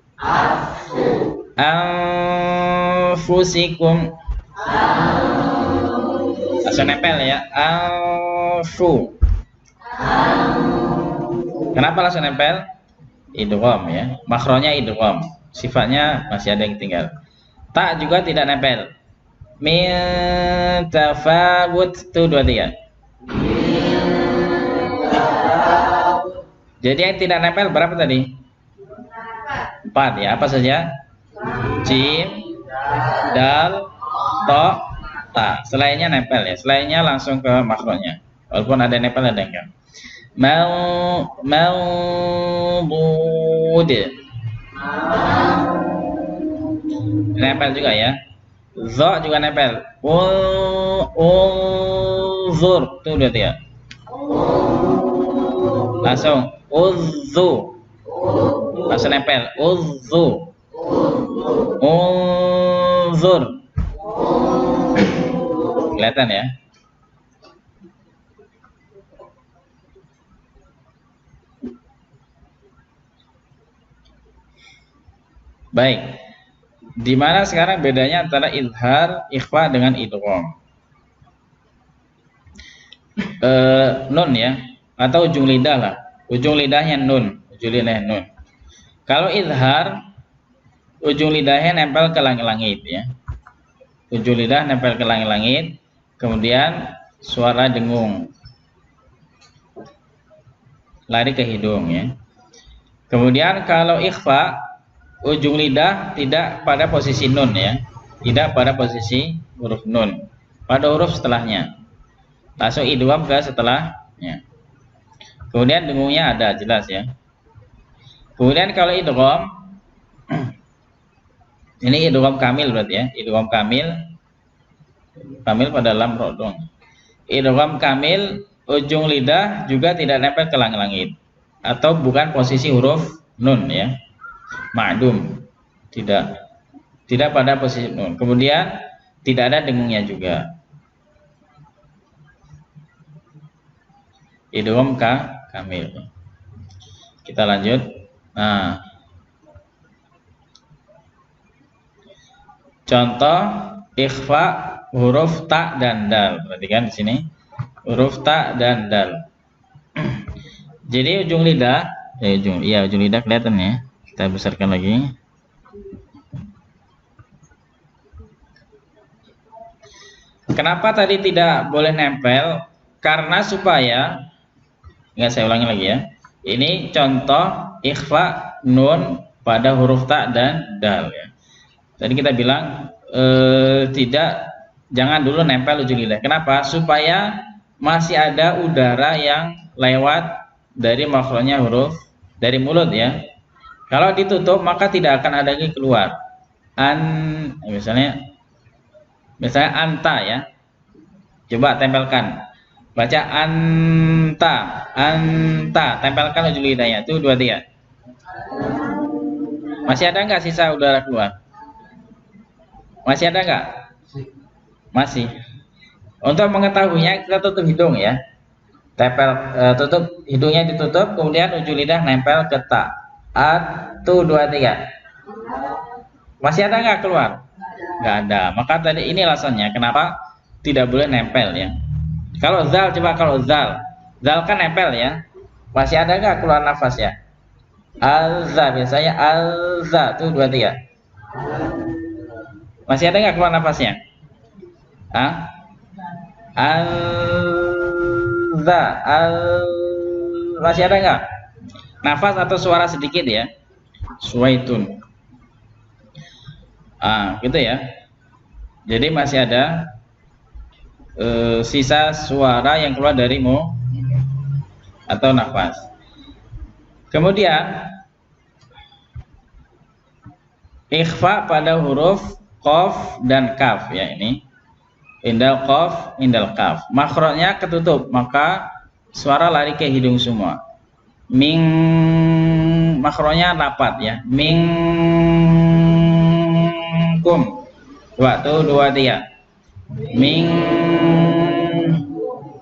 Anfusikum. Langsung nempel ya. Anfu. Kenapa langsung nempel? Idgham ya. Makronya idgham. Sifatnya masih ada yang tinggal. Tak juga tidak nempel. Min tafawut itu 2 tiga. Jadi yang tidak nempel berapa tadi? 4 ya. Apa saja? Jim, dal, to, ta. Selainnya nempel ya. Selainnya langsung ke makronya. Walaupun ada nempel ada enggak. Maudud. Nempel juga ya. Zo juga nempel. Uzur itu 2 tiga. Langsung uzzu. Langsung nempel. Uzzu. Uzur. Kelihatan ya. Baik. Di mana sekarang bedanya antara izhar, ikhfa dengan idgham? Nun ya, atau ujung lidah lah. Ujung lidahnya nun, Kalau izhar, ujung lidahnya nempel ke langit-langit ya. Ujung lidah nempel ke langit-langit, kemudian suara dengung lari ke hidung ya. Kemudian kalau ikhfa, ujung lidah tidak pada posisi nun ya, tidak pada posisi huruf nun, pada huruf setelahnya. Langsung idgham ke setelahnya. Kemudian dengungnya ada jelas ya. Kemudian kalau idgham, ini idgham kamil berarti ya, idgham kamil pada lam ra dong. Idgham kamil, ujung lidah juga tidak nempel ke langit-langit atau bukan posisi huruf nun ya. Ma'dum, tidak pada posisi nun. Kemudian tidak ada dengungnya juga. Idgham kamil. Kita lanjut. Nah, contoh ikhfa huruf ta dan dal. Perhatikan di sini huruf ta dan dal. Jadi ujung lidah ujung lidah kelihatan ya. Kita besarkan lagi. Kenapa tadi tidak boleh nempel? Karena supaya, nggak, saya ulangi lagi ya. Ini contoh ikhfa nun pada huruf ta dan dal ya. Tadi kita bilang jangan dulu nempel ujung lidah. Kenapa? Supaya masih ada udara yang lewat dari makhrajnya huruf dari mulut ya. Kalau ditutup maka tidak akan ada lagi keluar. Misalnya anta ya. Coba tempelkan. Baca anta, tempelkan ujung lidahnya. Itu 2 3. Masih ada nggak sisa udara keluar? Masih ada nggak? Masih. Untuk mengetahuinya kita tutup hidung ya. Tutup hidungnya, ditutup, kemudian ujung lidah nempel ke ta. 1 2 3. Masih ada nggak keluar? Nggak ada. Maka tadi ini alasannya kenapa tidak boleh nempel ya. Kalau zal, coba kalau zal kan nempel ya. Masih ada nggak keluar nafas ya? Alza, biasanya alza tuh 2 3. Masih ada nggak keluar nafasnya? Alza, masih ada nggak? Nafas atau suara sedikit ya? Suwaitun. Gitu ya. Jadi masih ada sisa suara yang keluar dari mu atau nafas. Kemudian ikhfa pada huruf qaf dan kaf ya, ini indal qaf, indal kaf. Makhrajnya ketutup, maka suara lari ke hidung semua. Ming, makhrajnya rapat ya. Minkum. Waktu 2 3. Ming,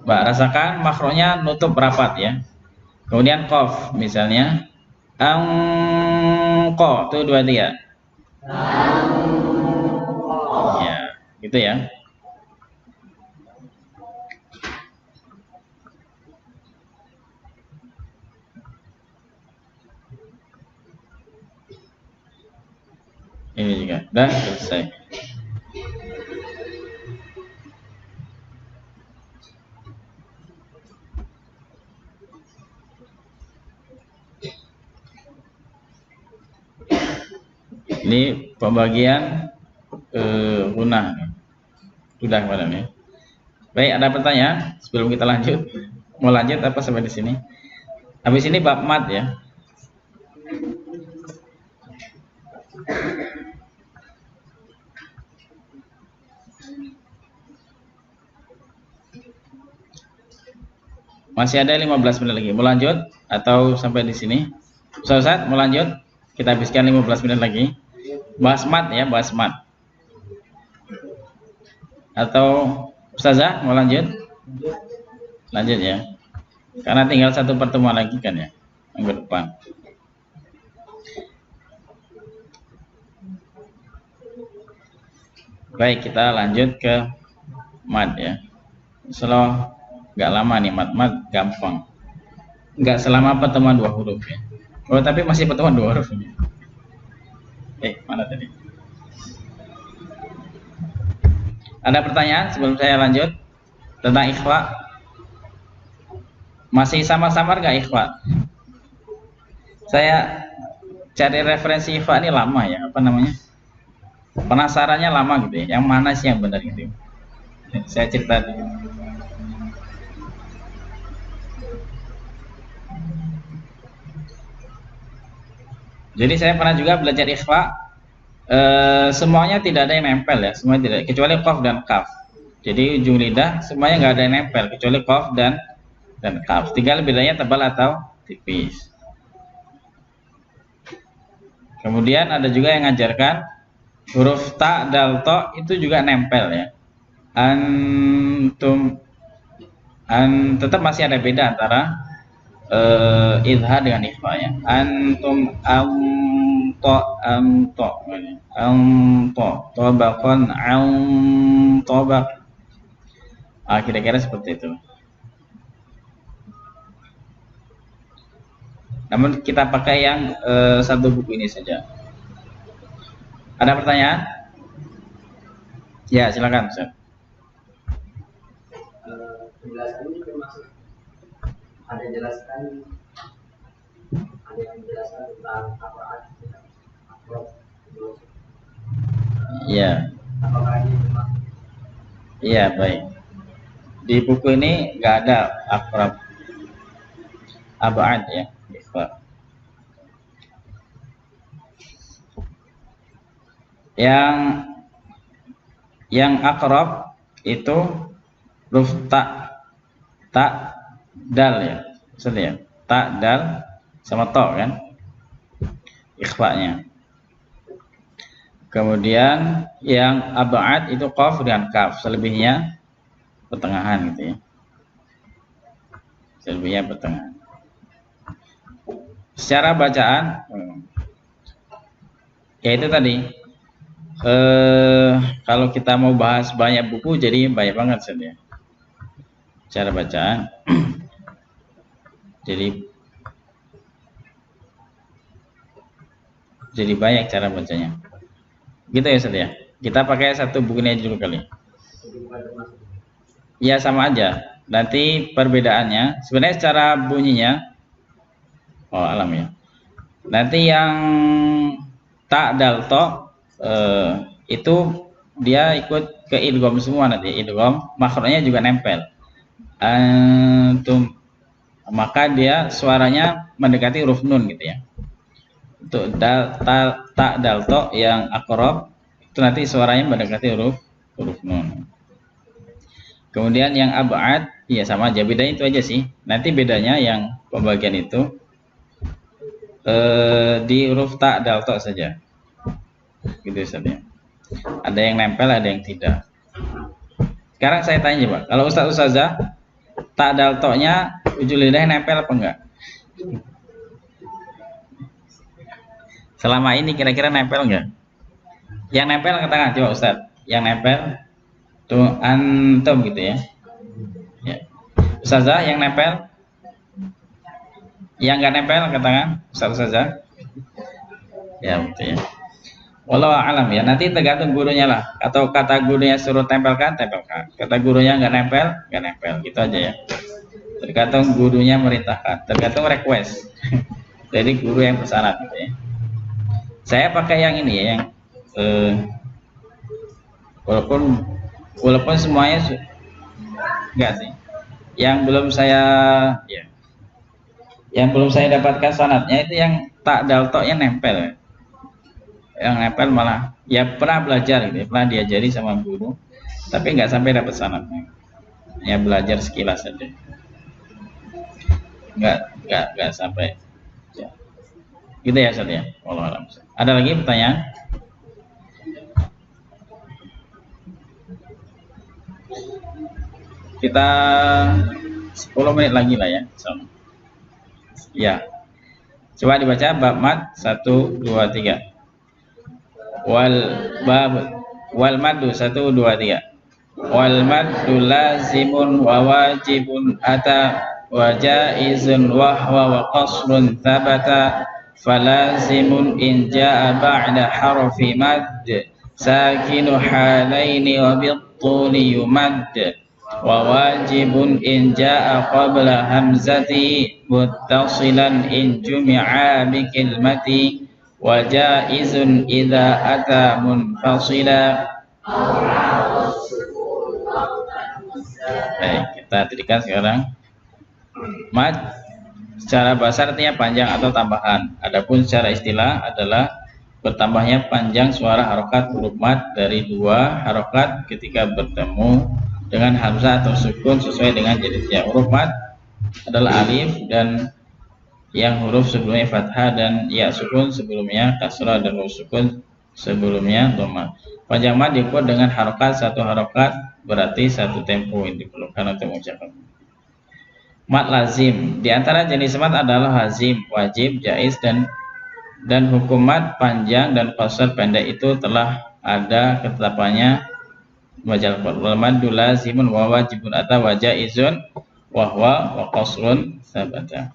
rasakan makhrajnya nutup rapat ya. Kemudian qaf misalnya angko tuh 2 3. Ya, gitu ya. Ini juga udah selesai. Ini pembagian punah. Sudah kemarin ya. Baik, ada pertanyaan sebelum kita lanjut? Mau lanjut apa sampai di sini? Habis ini bab mat ya. Masih ada 15 menit lagi. Mau lanjut atau sampai di sini? Ustaz, mau lanjut? Kita habiskan 15 menit lagi. Bahas mat ya, bahas mat. Atau Ustazah mau lanjut? Lanjut ya. Karena tinggal 1 pertemuan lagi kan ya, minggu depan. Baik, kita lanjut ke mat ya. Selalu nggak lama nih, mat gampang. Nggak selama pertemuan 2 huruf ya. Oh, tapi masih pertemuan 2 huruf ini. Mana tadi? Ada pertanyaan sebelum saya lanjut tentang ikhfa? Masih sama-samar nggak ikhfa? Saya cari referensi ikhfa ini lama ya, apa namanya? Penasarannya lama gitu ya. Yang mana sih yang benar gitu? Saya cerita dulu. Jadi saya pernah juga belajar ikhfa, semuanya tidak ada yang nempel ya, semuanya tidak, kecuali qaf dan kaf. Jadi ujung lidah semuanya nggak ada yang nempel kecuali qaf dan kaf. Tinggal bedanya tebal atau tipis. Kemudian ada juga yang ngajarkan huruf ta, dal, to itu juga nempel ya. Antum, tetap masih ada beda antara idhar dengan ikhfa ya. Antum, amto tobakon tobak. Kira-kira seperti itu. Namun kita pakai yang satu buku ini saja. Ada pertanyaan? Ya, silakan, Ustaz. Penjelasan ini termasuk ada jelaskan, ada yang menjelaskan tentang apa artinya akrab. Iya. Apakah ini termasuk? Iya, baik. Di buku ini nggak ada akrab, abad ya, ikhfa. Yang akrab itu huruf tak dal ya, maksudnya ya, tak dal sama to kan, ikhfanya. Kemudian yang abad itu qaf dengan kaf, selebihnya pertengahan gitu ya, selebihnya pertengahan. Secara bacaan ya itu tadi, kalau kita mau bahas banyak buku jadi banyak banget saja cara bacaan. jadi banyak cara bacanya gitu ya Ustaz ya. Kita pakai satu buku ini dulu kali ya, sama aja. Nanti perbedaannya sebenarnya secara bunyinya alam ya, nanti yang tak dal to itu dia ikut ke idgham semua, nanti idgham makhrajnya juga nempel. Maka dia suaranya mendekati huruf nun gitu ya. Untuk tak dal to yang akrab itu nanti suaranya mendekati huruf nun. Kemudian yang abad ya sama aja, bedanya itu aja sih. Nanti bedanya yang pembagian itu di huruf tak dal to saja gitu saja. Ada yang nempel, ada yang tidak. Sekarang saya tanya Pak, kalau Ustaz Ustazah tak dal to-nya ujung lidah nempel apa enggak? Selama ini kira-kira nempel enggak? Yang nempel katakan coba Ustaz. Yang nempel tuh antum gitu ya. Ya. Ustazah yang nempel? Yang enggak nempel katakan Ustaz Ustazah. Ya betul ya. Wallahu a'lam ya. Nanti tergantung gurunya lah. Atau kata gurunya suruh tempelkan, tempelkan. Kata gurunya enggak nempel, gitu aja ya. Tergantung gurunya merintahkan, tergantung request. Jadi guru yang bersyarat gitu ya. Saya pakai yang ini ya, yang walaupun semuanya enggak sih. Yang belum saya dapatkan sanadnya itu yang tak daltoknya nempel ya. Yang nempel malah ya pernah belajar gitu ya, pernah diajari sama guru, tapi nggak sampai dapat sanadnya. Ya belajar sekilas saja. Nggak sampai ya. Gitu ya Ustaz ya. Wallahu a'lam. Ada lagi pertanyaan? Kita 10 menit lagi lah ya. Ya. Coba dibaca bab mat 1 2 3. Wal maddu 1 2 3. Wal maddu lazimun wa wajibun ata wa jaizun wa huwa wa qasrun thabata falazimun in jaa ba'da harfi mad sakinu halaini wa bittuli yumad wa wajibun in jaa qabla hamzati muttasilan in jumi'a bi kalimati wa jaizun idza ata munfasila. Baik, kita jadikan sekarang mad secara bahasa artinya panjang atau tambahan. Adapun secara istilah adalah bertambahnya panjang suara harokat huruf mad dari 2 harokat ketika bertemu dengan hamzah atau sukun sesuai dengan jenisnya. Huruf mad adalah alif dan yang huruf sebelumnya fathah dan ya sukun sebelumnya kasrah dan huruf sukun sebelumnya dhamma. Panjang mad diukur dengan harokat, satu harokat berarti satu tempo yang diperlukan untuk mengucapkan. Mad lazim, di antara jenis mad adalah lazim, wajib, jaiz dan hukum mad panjang dan qasar pendek itu telah ada ketetapannya majal wal maddu lazimun wa wajibun ata wa jaizun wa huwa wa qasrun sabata.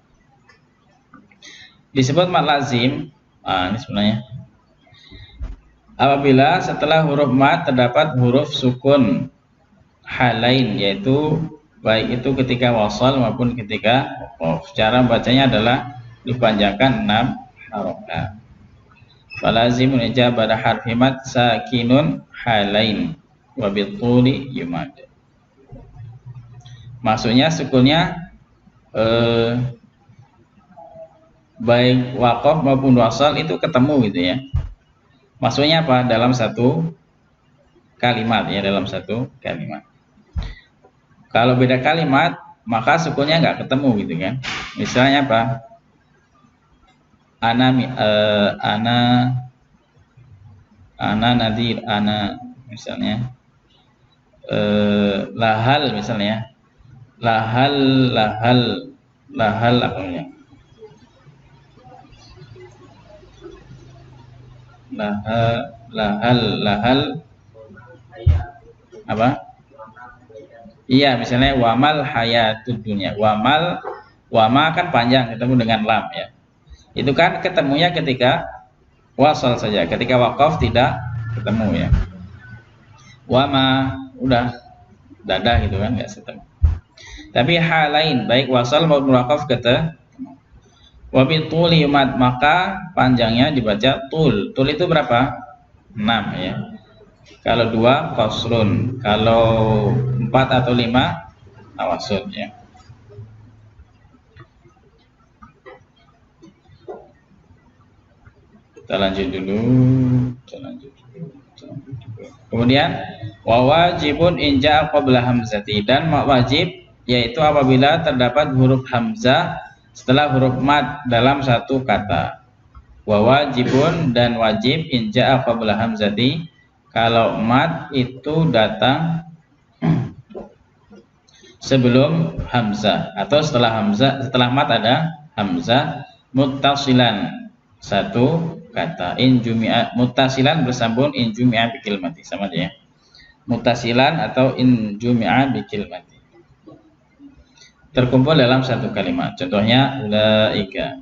disebut mad lazim. Ini sebenarnya apabila setelah huruf mad terdapat huruf sukun halain, yaitu baik itu ketika wasal maupun ketika waqaf. Cara bacanya adalah dipanjangkan 6 harokat. Falazimun ijabah pada harfi mad sakinun halain wa bituli yumad. Maksudnya sukunnya baik waqaf maupun wasal itu ketemu gitu ya. Maksudnya apa? Dalam satu kalimat ya, dalam satu kalimat. Kalau beda kalimat maka sukunnya nggak ketemu gitu kan. Misalnya apa? Ana nadir, ana misalnya lahal misalnya, lahal apa namanya, lahal apa? Iya, misalnya wamal hayatud dunya. Wama kan panjang ketemu dengan lam ya. Itu kan ketemunya ketika wasal saja, ketika waqaf tidak ketemu ya. Wama udah dadah gitu kan, nggak ketemu. Tapi halain baik wasal maupun waqaf ketemu. Wa bitul yumad, maka panjangnya dibaca tul. Tul itu berapa? 6 ya. Kalau 2 qasrun, kalau 4 atau 5 tawasul ya. Kita lanjut dulu. Kemudian wa wajibun inja qabla hamzati, dan wajib yaitu apabila terdapat huruf hamzah setelah huruf mad dalam satu kata. Wa wajibun, dan wajib inja qabla hamzati, kalau mad itu datang sebelum hamzah atau setelah hamzah, setelah mad ada hamzah muttasilan satu kata. In jumi'a, muttasilan bersambung, in jumi'a bikil mati, sama aja ya. Muttasilan atau in jumi'a bikil mati, terkumpul dalam satu kalimat. Contohnya ulaika.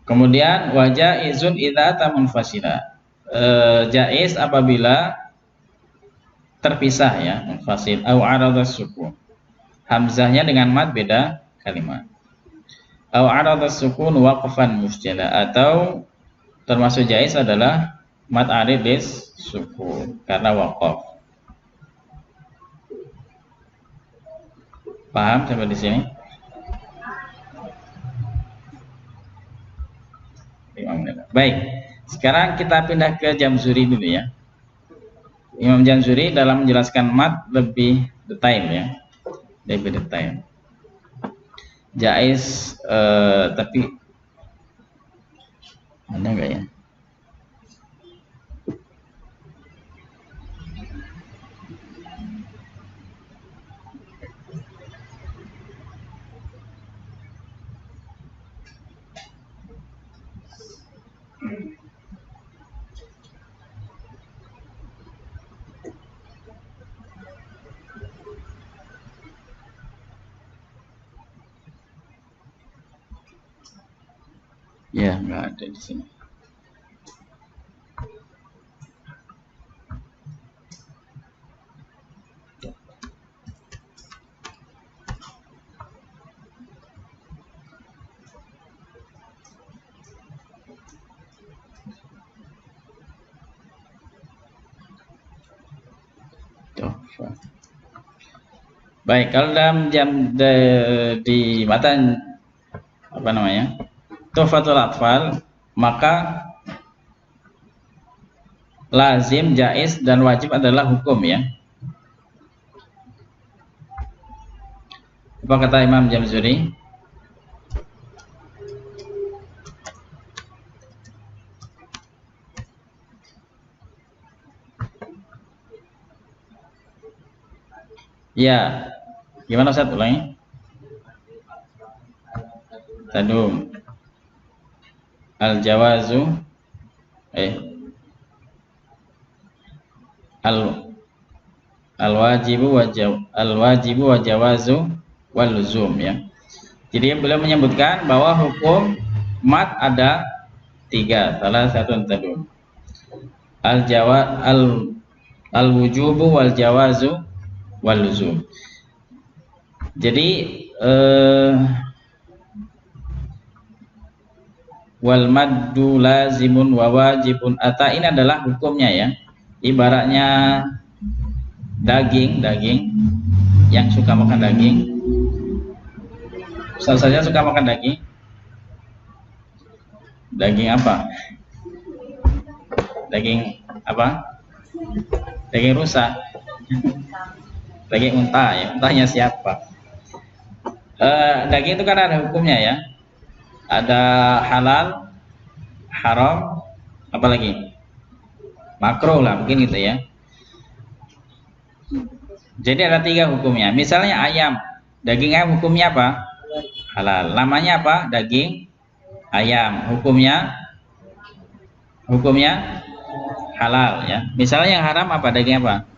Kemudian wajah izun idza tamunfasila, jaiz apabila terpisah ya, munfasil au aradas sukun, hamzahnya dengan mad beda kalimat. Au aradas sukun waqfan musjala, atau termasuk jaiz adalah mad arid lis sukun karena waqaf. Paham sampai di sini? 5 menit. Baik, sekarang kita pindah ke Jamzuri dulu ya. Imam Jamzuri dalam menjelaskan mad lebih detail ya, lebih detail. Jaiz, tapi ada nggak ya? Ya, nggak ada di sini. Baik, kalau dalam di matan apa namanya, Tuhfatul Atfal, maka lazim, jaiz, dan wajib adalah hukum ya. Apa kata Imam Jamzuri? Ya, gimana Ustaz, ulangi? Tadum al-jawazu al-wajibu wa jawazu wal luzum ya. Jadi beliau menyebutkan bahwa hukum mat ada 3, salah satu tadi. Al wujubu wal jawazu wal luzum. Jadi wal maddu lazimun wa wajibun ata ini adalah hukumnya ya. Ibaratnya daging yang suka makan daging. Ustaz saja suka makan daging. Daging apa? Daging apa? Daging rusa. Daging unta ya. Untanya siapa? Daging itu kan ada hukumnya ya. Ada halal, haram, apa lagi? Makruh lah mungkin gitu ya. Jadi ada 3 hukumnya. Misalnya ayam, daging ayam hukumnya apa? Halal. Namanya apa? Daging ayam. Hukumnya halal ya. Misalnya yang haram apa? Daging apa?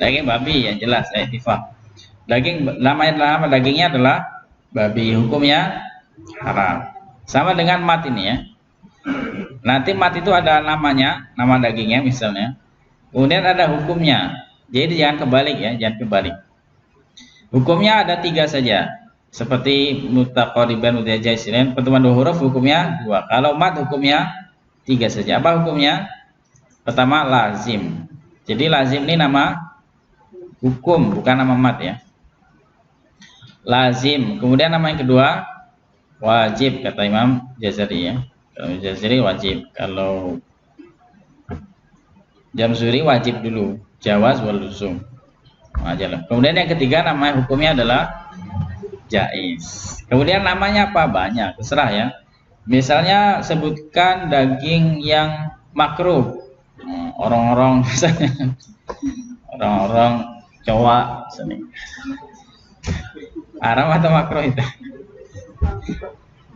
Daging babi ya, jelas etifah. Nama dagingnya adalah babi. Hukumnya haram. Sama dengan mat ini ya. Nanti mat itu ada namanya, nama dagingnya misalnya. Kemudian ada hukumnya. Jadi jangan kebalik ya, jangan kebalik. Hukumnya ada 3 saja. Seperti mutaqariban mutajaisirin, pertemuan 2 huruf hukumnya 2. Kalau mat hukumnya 3 saja. Apa hukumnya? Pertama lazim. Jadi lazim ini nama hukum, bukan nama mat ya. Lazim. Kemudian nama yang kedua wajib, kata Imam Jazari ya. Kalau Jazari wajib. Kalau Jamzuri wajib dulu. Jawaz wal luzum. Ajalah. Kemudian yang ketiga nama hukumnya adalah jaiz. Kemudian namanya apa? Banyak, terserah ya. Misalnya sebutkan daging yang makruh. Orang-orang misalnya. Orang-orang cowok misalnya. Haram atau makruh itu?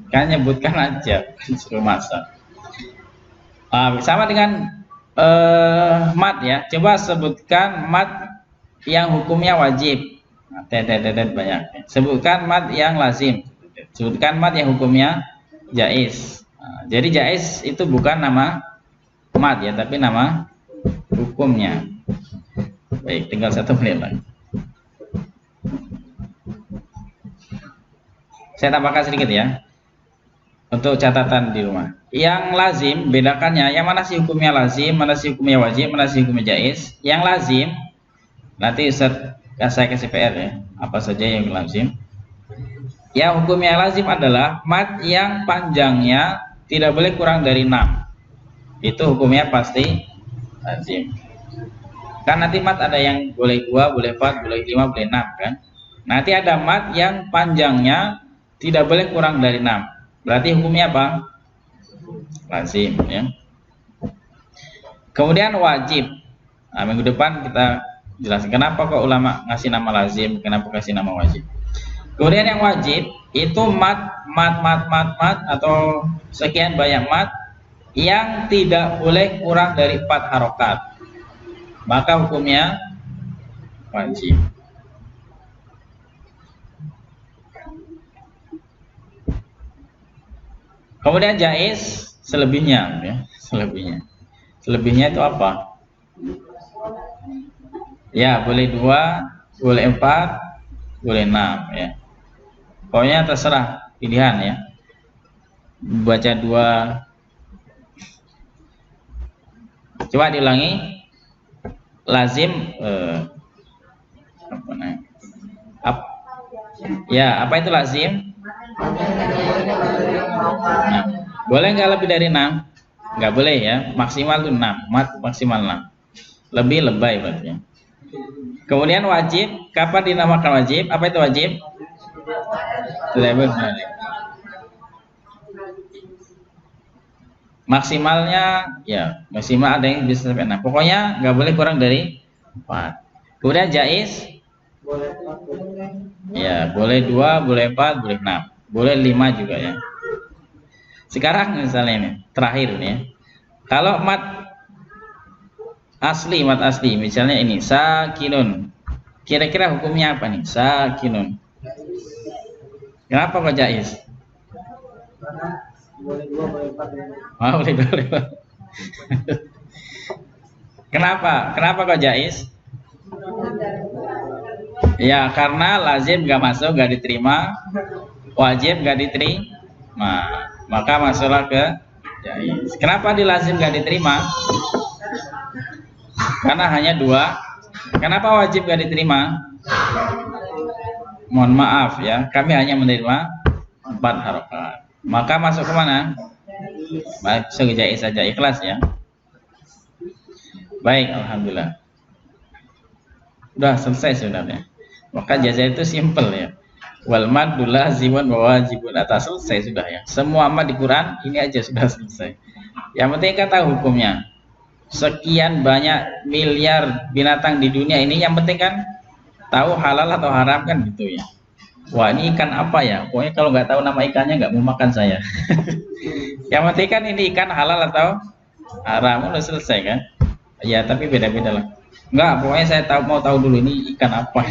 Kan nyebutkan aja, suruh masak. Sama dengan mat ya. Coba sebutkan mat yang hukumnya wajib. Banyak. Sebutkan mat yang lazim. Sebutkan mat yang hukumnya jaiz. Jadi jaiz itu bukan nama mat ya, tapi nama hukumnya. Baik, tinggal 1 menit lagi. Saya tambahkan sedikit ya. Untuk catatan di rumah. Yang lazim, bedakannya yang mana sih hukumnya lazim, mana sih hukumnya wajib, mana sih hukumnya jaiz. Yang lazim, nanti saya kasih PR ya, apa saja yang lazim. Yang hukumnya lazim adalah mat yang panjangnya tidak boleh kurang dari 6. Itu hukumnya pasti lazim. Kan nanti mat ada yang boleh 2, boleh 4, boleh 5, boleh 6 kan. Nanti ada mat yang panjangnya tidak boleh kurang dari 6. Berarti hukumnya apa? Lazim ya. Kemudian wajib. Minggu depan kita jelaskan kenapa kok ulama ngasih nama lazim, kenapa kasih nama wajib. Kemudian yang wajib itu mat atau sekian banyak mat yang tidak boleh kurang dari 4 harokat. Maka hukumnya wajib. Kemudian jaiz selebihnya ya, selebihnya itu apa? Ya, boleh 2, boleh 4, boleh 6 ya. Pokoknya terserah pilihan ya. Baca 2. Coba diulangi. Lazim apa itu lazim? Nah, boleh nggak lebih dari 6? Nggak boleh ya, maksimal itu 6, maksimal 6. Lebih lebay berarti ya. Kemudian wajib, kapan dinamakan wajib? Apa itu wajib? Tidak benar. Maksimalnya ya, maksimal ada yang bisa sampai 6. Pokoknya nggak boleh kurang dari 4. Kemudian jaiz? Ya, boleh 2, boleh 4, boleh 6. Boleh 5 juga ya. Sekarang misalnya ini, terakhir nih ya. Kalau mat asli, misalnya ini sakinun. Kira-kira hukumnya apa nih? Sakinun. Kenapa kok jaiz? Boleh 2, boleh 4 ya. Oh, boleh. Kenapa kok jais? Ya karena lazim gak masuk, gak diterima, wajib gak diterima, maka masuklah ke jais. Kenapa di lazim gak diterima? Karena hanya 2. Kenapa wajib gak diterima? Mohon maaf ya, kami hanya menerima 4 harokat. Maka masuk kemana? Masuk ke jais saja, ikhlas ya. Baik, alhamdulillah. Udah selesai sebenarnya. Maka jaza itu simple ya. Wal maddu lazimun wa wajibun. Atas selesai sudah ya. Semua mad di Quran ini aja sudah selesai. Yang penting kan tahu hukumnya. Sekian banyak miliar binatang di dunia ini, yang penting kan tahu halal atau haram kan gitu ya. Wah, ini ikan apa ya? Pokoknya kalau nggak tahu nama ikannya nggak mau makan saya. Yang penting kan ini ikan halal atau haram, udah selesai kan? Ya, tapi beda-beda lah. Enggak, pokoknya saya mau tahu dulu ini ikan apa.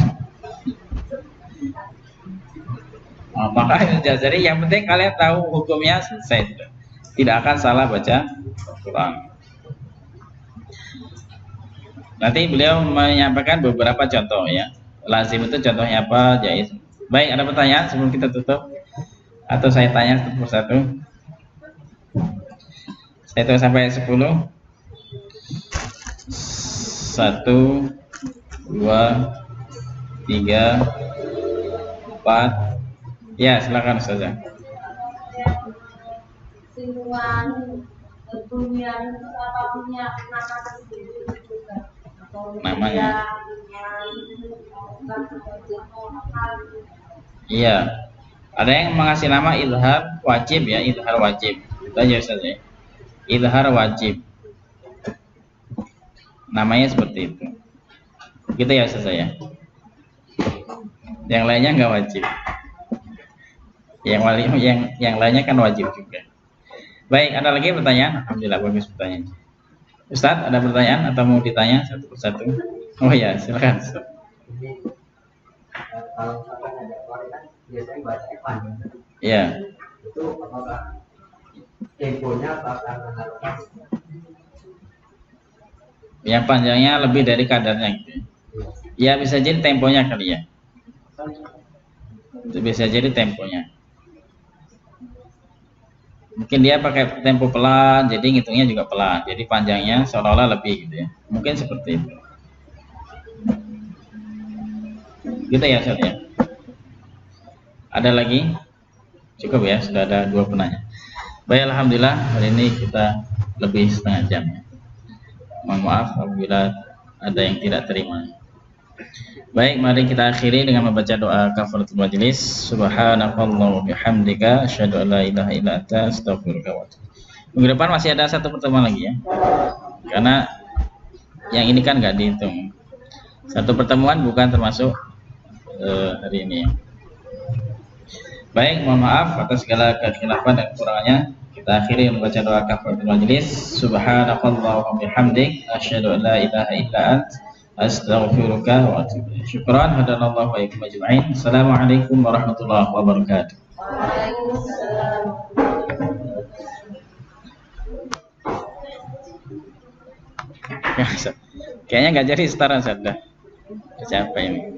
Nah, maka jadi yang penting kalian tahu hukumnya, selesai. Tidak akan salah baca Al-Quran. Nanti beliau menyampaikan beberapa contoh ya. Lazim itu contohnya apa, jaiz. Baik, ada pertanyaan sebelum kita tutup? Atau saya tanya satu persatu? Saya hitung sampai 10. 1, 2, 3, 4. Ya, silakan Ustazah. Simpulan dunia itu apa punya nama tersendiri juga? Namanya. Iya. Ada yang mengasih nama izhar wajib ya, izhar wajib. Itu aja Ustazah. Izhar wajib. Namanya seperti itu. Gitu ya Ustazah ya. Yang lainnya nggak wajib. Yang lainnya kan wajib juga. Baik, ada lagi pertanyaan? Alhamdulillah bagus pertanyaannya. Ustadz, ada pertanyaan atau mau ditanya satu persatu? Oh ya, silakan. Ini kalau misalkan ada orang kan biasanya baca Evan. Iya. Itu apakah temponya bakal mengharuskan? Yang panjangnya lebih dari kadarnya gitu. Ya bisa jadi temponya kali ya. Itu bisa jadi temponya. Mungkin dia pakai tempo pelan, jadi ngitungnya juga pelan. Jadi panjangnya seolah-olah lebih gitu ya. Mungkin seperti itu. Gitu ya Ustaz ya. Ada lagi? Cukup ya, sudah ada 2 penanya. Baik, alhamdulillah hari ini kita lebih setengah jam ya. Mohon maaf apabila ada yang tidak terima. Baik, mari kita akhiri dengan membaca doa kafaratul majelis. Subhanakallah wa bihamdika asyhadu an la ilaha illa anta astaghfiruka wa atubu. Minggu depan masih ada 1 pertemuan lagi ya. Karena yang ini kan nggak dihitung. 1 pertemuan bukan termasuk hari ini ya. Baik, mohon maaf atas segala kekhilafan dan kekurangannya. Kita akhiri membaca doa kafaratul majelis. Subhanakallah wa bihamdik asyhadu an la ilaha illa anta astaghfiruka wa atubu ilaik. Syukran hadanallahu wa iyyakum ajma'in. Assalamualaikum warahmatullahi wabarakatuh. Waalaikumsalam. Kayaknya nggak jadi setaran sudah. Siapa ini?